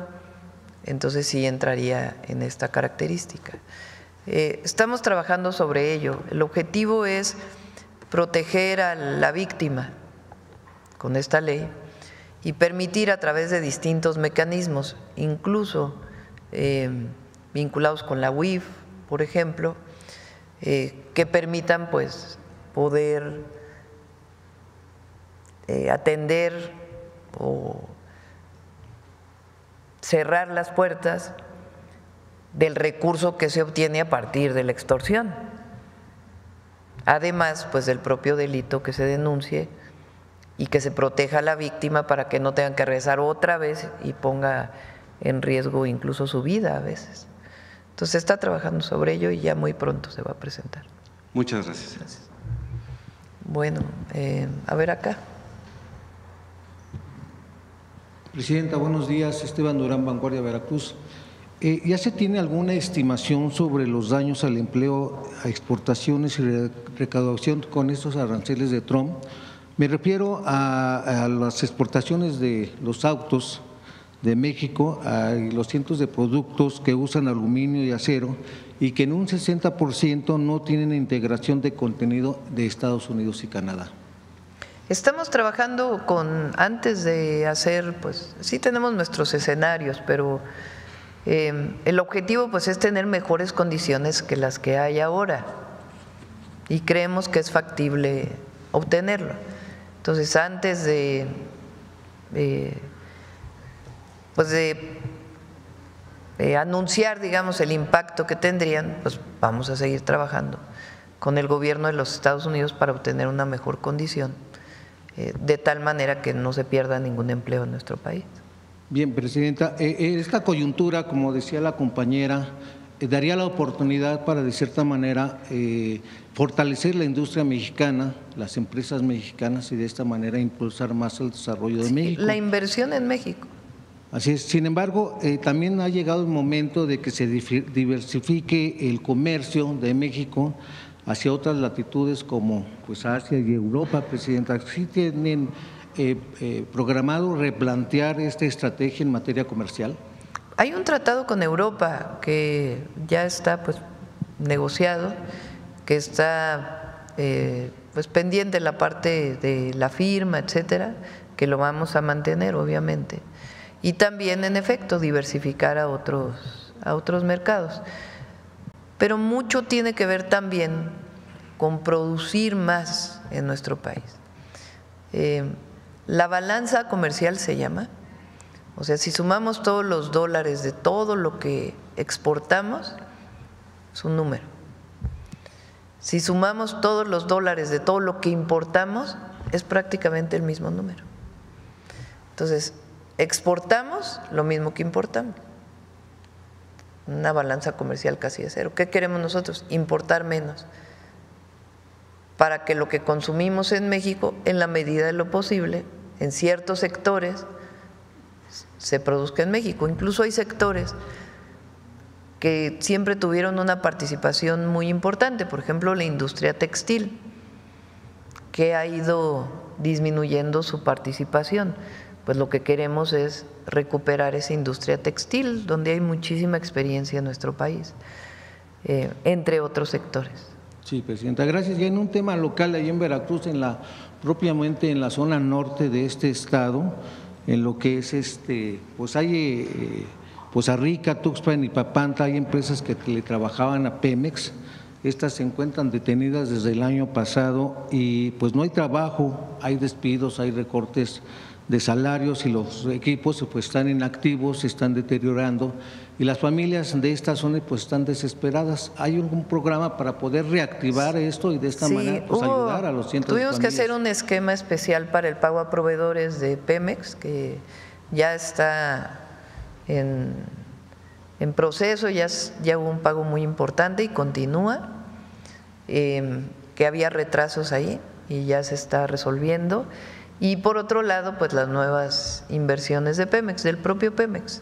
entonces sí entraría en esta característica. Estamos trabajando sobre ello. El objetivo es proteger a la víctima con esta ley y permitir a través de distintos mecanismos, incluso vinculados con la UIF, por ejemplo, que permitan pues poder atender o cerrar las puertas del recurso que se obtiene a partir de la extorsión. Además, pues del propio delito que se denuncie y que se proteja a la víctima para que no tengan que regresar otra vez y ponga en riesgo incluso su vida a veces. Entonces se está trabajando sobre ello y ya muy pronto se va a presentar. Muchas gracias. Gracias. Bueno, a ver acá. Presidenta, buenos días. Esteban Durán, Vanguardia, Veracruz. ¿Ya se tiene alguna estimación sobre los daños al empleo, a exportaciones y recaudación con estos aranceles de Trump? Me refiero a las exportaciones de los autos de México, a los cientos de productos que usan aluminio y acero y que en un 60% no tienen integración de contenido de Estados Unidos y Canadá. Estamos trabajando antes de hacer, pues sí tenemos nuestros escenarios, pero el objetivo pues es tener mejores condiciones que las que hay ahora y creemos que es factible obtenerlo. Entonces, antes de anunciar, digamos, el impacto que tendrían, pues vamos a seguir trabajando con el gobierno de los Estados Unidos para obtener una mejor condición, de tal manera que no se pierda ningún empleo en nuestro país. Bien, Presidenta, esta coyuntura, como decía la compañera, daría la oportunidad para, de cierta manera, fortalecer la industria mexicana, las empresas mexicanas y de esta manera impulsar más el desarrollo de México. La inversión en México. Así es. Sin embargo, también ha llegado el momento de que se diversifique el comercio de México hacia otras latitudes como pues Asia y Europa, Presidenta. ¿Sí tienen programado replantear esta estrategia en materia comercial? Hay un tratado con Europa que ya está pues negociado, que está pues pendiente la parte de la firma, etcétera, que lo vamos a mantener obviamente, y también en efecto diversificar a otros mercados. Pero mucho tiene que ver también con producir más en nuestro país. La balanza comercial se llama, o sea, si sumamos todos los dólares de todo lo que exportamos, es un número. Si sumamos todos los dólares de todo lo que importamos, es prácticamente el mismo número. Entonces, exportamos lo mismo que importamos. Una balanza comercial casi de cero. ¿Qué queremos nosotros? Importar menos, para que lo que consumimos en México, en la medida de lo posible, en ciertos sectores, se produzca en México. Incluso hay sectores que siempre tuvieron una participación muy importante, por ejemplo, la industria textil, que ha ido disminuyendo su participación. Pues lo que queremos es recuperar esa industria textil, donde hay muchísima experiencia en nuestro país, entre otros sectores. Sí, Presidenta, gracias. Ya en un tema local, ahí en Veracruz, propiamente en la zona norte de este estado, en lo que es pues hay Poza Rica, Tuxpan y Papantla, hay empresas que le trabajaban a Pemex. Estas se encuentran detenidas desde el año pasado y pues no hay trabajo, hay despidos, hay recortes de salarios y los equipos pues están inactivos, se están deteriorando y las familias de esta zona pues están desesperadas. ¿Hay algún programa para poder reactivar esto y de esta manera pues, ayudar a los cientos de familias? Tuvimos que hacer un esquema especial para el pago a proveedores de Pemex, que ya está en proceso, ya hubo un pago muy importante y continúa, que había retrasos ahí y ya se está resolviendo. Y por otro lado, pues las nuevas inversiones de Pemex, del propio Pemex,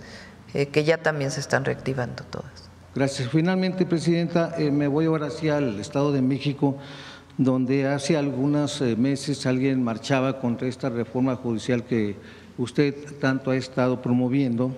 que ya también se están reactivando todas. Gracias. Finalmente, Presidenta, me voy ahora hacia el Estado de México, donde hace algunos meses alguien marchaba contra esta reforma judicial que usted tanto ha estado promoviendo.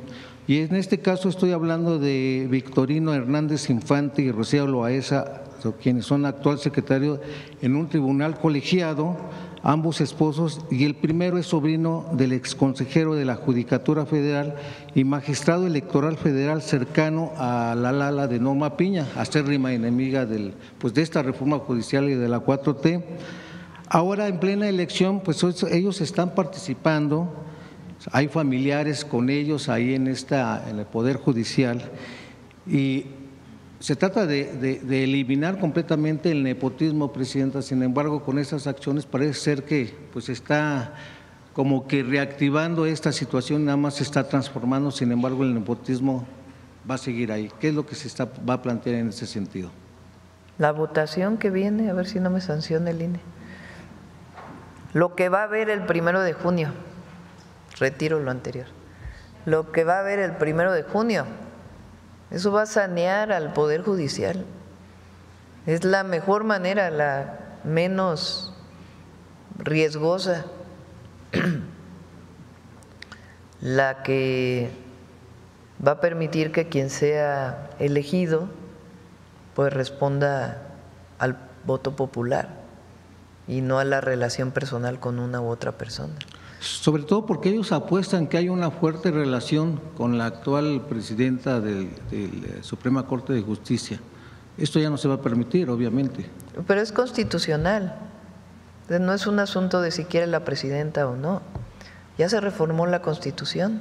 Y en este caso estoy hablando de Victorino Hernández Infante y Rocío Loaesa, quienes son actual secretario en un tribunal colegiado, ambos esposos, y el primero es sobrino del exconsejero de la Judicatura Federal y magistrado electoral federal cercano a la Lala de Norma Piña, acérrima enemiga de esta reforma judicial y de la 4T. Ahora en plena elección, pues ellos están participando, hay familiares con ellos ahí en el Poder Judicial y se trata de eliminar completamente el nepotismo, Presidenta. Sin embargo, con esas acciones parece ser que pues está como que reactivando esta situación, nada más se está transformando. Sin embargo, el nepotismo va a seguir ahí. ¿Qué es lo que va a plantear en ese sentido? La votación que viene, a ver si no me sanciona el INE. Lo que va a haber el 1 de junio, retiro lo anterior. Lo que va a haber el 1 de junio. Eso va a sanear al Poder Judicial. Es la mejor manera, la menos riesgosa, la que va a permitir que quien sea elegido pues responda al voto popular y no a la relación personal con una u otra persona. Sobre todo porque ellos apuestan que hay una fuerte relación con la actual presidenta de la Suprema Corte de Justicia. Esto ya no se va a permitir, obviamente. Pero es constitucional, no es un asunto de si quiere la presidenta o no. Ya se reformó la Constitución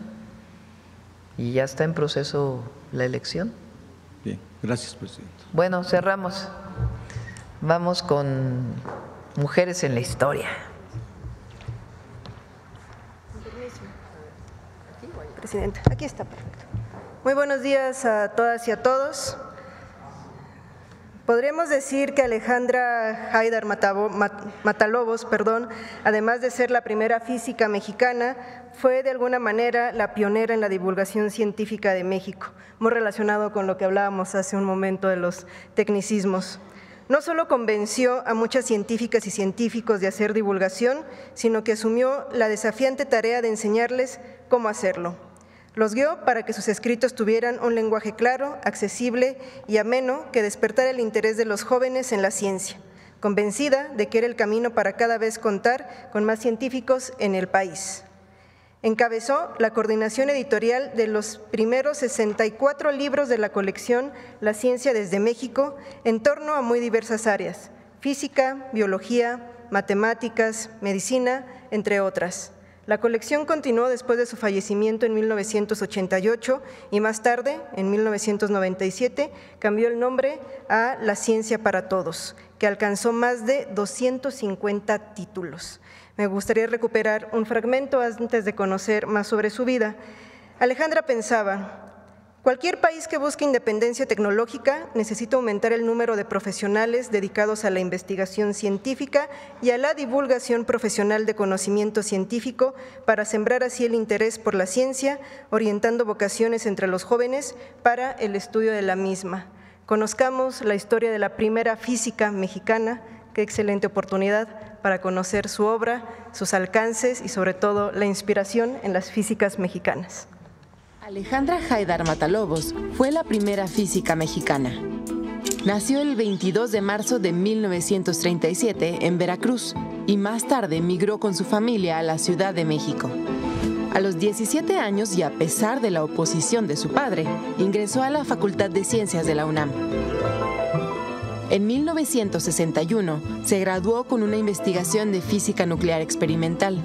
y ya está en proceso la elección. Bien, gracias, Presidenta. Bueno, cerramos. Vamos con mujeres en la historia. Presidenta, aquí está, perfecto. Muy buenos días a todas y a todos. Podríamos decir que Alejandra Haidar Matalobos, además de ser la primera física mexicana, fue de alguna manera la pionera en la divulgación científica de México, muy relacionado con lo que hablábamos hace un momento de los tecnicismos. No solo convenció a muchas científicas y científicos de hacer divulgación, sino que asumió la desafiante tarea de enseñarles cómo hacerlo. Los guió para que sus escritos tuvieran un lenguaje claro, accesible y ameno que despertara el interés de los jóvenes en la ciencia, convencida de que era el camino para cada vez contar con más científicos en el país. Encabezó la coordinación editorial de los primeros 64 libros de la colección La Ciencia desde México en torno a muy diversas áreas: física, biología, matemáticas, medicina, entre otras. La colección continuó después de su fallecimiento en 1988 y más tarde, en 1997, cambió el nombre a La Ciencia para Todos, que alcanzó más de 250 títulos. Me gustaría recuperar un fragmento antes de conocer más sobre su vida. Alejandra pensaba: cualquier país que busque independencia tecnológica necesita aumentar el número de profesionales dedicados a la investigación científica y a la divulgación profesional de conocimiento científico para sembrar así el interés por la ciencia, orientando vocaciones entre los jóvenes para el estudio de la misma. Conozcamos la historia de la primera física mexicana. Qué excelente oportunidad para conocer su obra, sus alcances y sobre todo la inspiración en las físicas mexicanas. Alejandra Haidar Matalobos fue la primera física mexicana. Nació el 22 de marzo de 1937 en Veracruz y más tarde migró con su familia a la Ciudad de México. A los 17 años y a pesar de la oposición de su padre, ingresó a la Facultad de Ciencias de la UNAM. En 1961 se graduó con una investigación de física nuclear experimental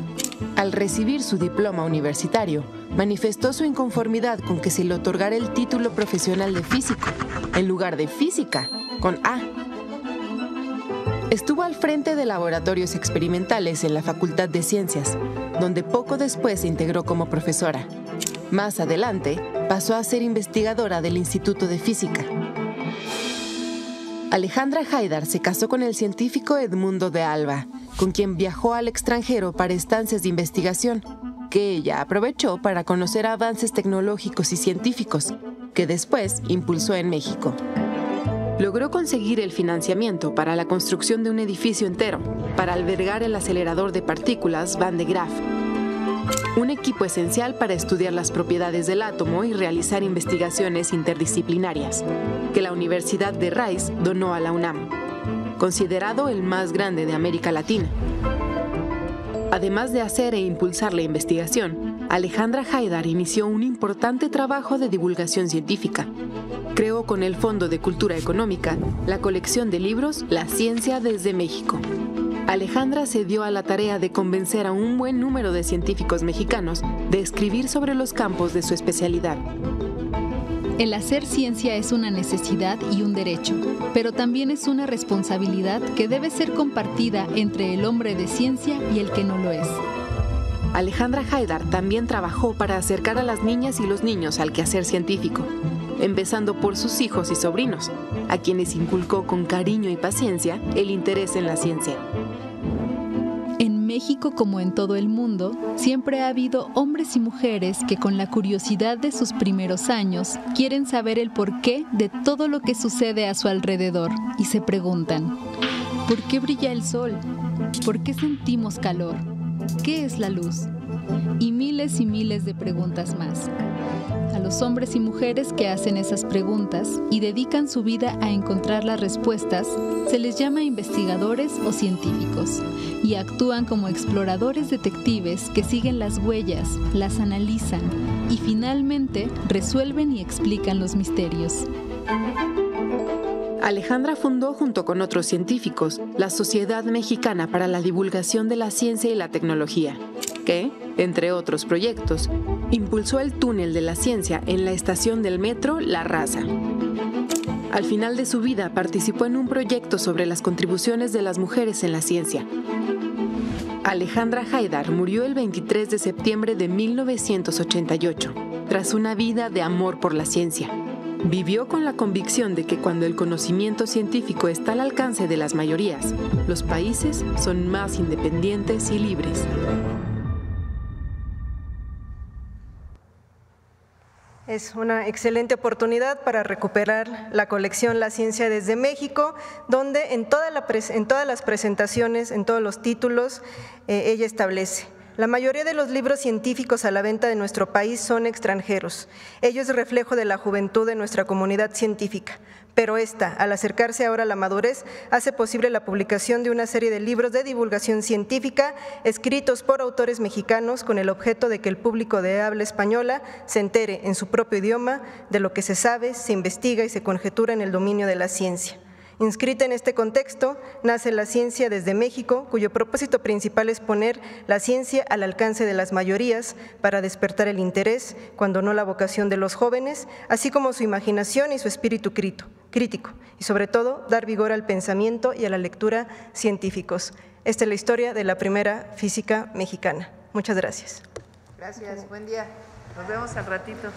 Al recibir su diploma universitario, manifestó su inconformidad con que se le otorgara el título profesional de físico, en lugar de física, con A. Estuvo al frente de laboratorios experimentales en la Facultad de Ciencias, donde poco después se integró como profesora. Más adelante, pasó a ser investigadora del Instituto de Física. Alejandra Haidar se casó con el científico Edmundo de Alba, con quien viajó al extranjero para estancias de investigación, que ella aprovechó para conocer avances tecnológicos y científicos, que después impulsó en México. Logró conseguir el financiamiento para la construcción de un edificio entero, para albergar el acelerador de partículas Van de Graaff, un equipo esencial para estudiar las propiedades del átomo y realizar investigaciones interdisciplinarias, que la Universidad de Rice donó a la UNAM, considerado el más grande de América Latina. Además de hacer e impulsar la investigación, Alejandra Haidar inició un importante trabajo de divulgación científica. Creó con el Fondo de Cultura Económica la colección de libros La Ciencia desde México. Alejandra se dio a la tarea de convencer a un buen número de científicos mexicanos de escribir sobre los campos de su especialidad. El hacer ciencia es una necesidad y un derecho, pero también es una responsabilidad que debe ser compartida entre el hombre de ciencia y el que no lo es. Alejandra Haidar también trabajó para acercar a las niñas y los niños al quehacer científico, empezando por sus hijos y sobrinos, a quienes inculcó con cariño y paciencia el interés en la ciencia. En México, como en todo el mundo, siempre ha habido hombres y mujeres que con la curiosidad de sus primeros años quieren saber el porqué de todo lo que sucede a su alrededor y se preguntan: ¿por qué brilla el sol? ¿Por qué sentimos calor? ¿Qué es la luz? Y miles de preguntas más. A los hombres y mujeres que hacen esas preguntas y dedican su vida a encontrar las respuestas, se les llama investigadores o científicos, y actúan como exploradores detectives que siguen las huellas, las analizan y finalmente resuelven y explican los misterios. Alejandra fundó junto con otros científicos la Sociedad Mexicana para la Divulgación de la Ciencia y la Tecnología, que, entre otros proyectos, impulsó el túnel de la ciencia en la estación del metro La Raza. Al final de su vida participó en un proyecto sobre las contribuciones de las mujeres en la ciencia. Alejandra Haidar murió el 23 de septiembre de 1988, tras una vida de amor por la ciencia. Vivió con la convicción de que cuando el conocimiento científico está al alcance de las mayorías, los países son más independientes y libres. Es una excelente oportunidad para recuperar la colección La Ciencia desde México, donde en todas las presentaciones, en todos los títulos, ella establece: la mayoría de los libros científicos a la venta de nuestro país son extranjeros. Ello es reflejo de la juventud de nuestra comunidad científica. Pero esta, al acercarse ahora a la madurez, hace posible la publicación de una serie de libros de divulgación científica escritos por autores mexicanos con el objeto de que el público de habla española se entere en su propio idioma de lo que se sabe, se investiga y se conjetura en el dominio de la ciencia. Inscrita en este contexto, nace La Ciencia desde México, cuyo propósito principal es poner la ciencia al alcance de las mayorías para despertar el interés, cuando no la vocación de los jóvenes, así como su imaginación y su espíritu crítico, y sobre todo dar vigor al pensamiento y a la lectura científicos. Esta es la historia de la primera física mexicana. Muchas gracias. Gracias, buen día. Nos vemos al ratito.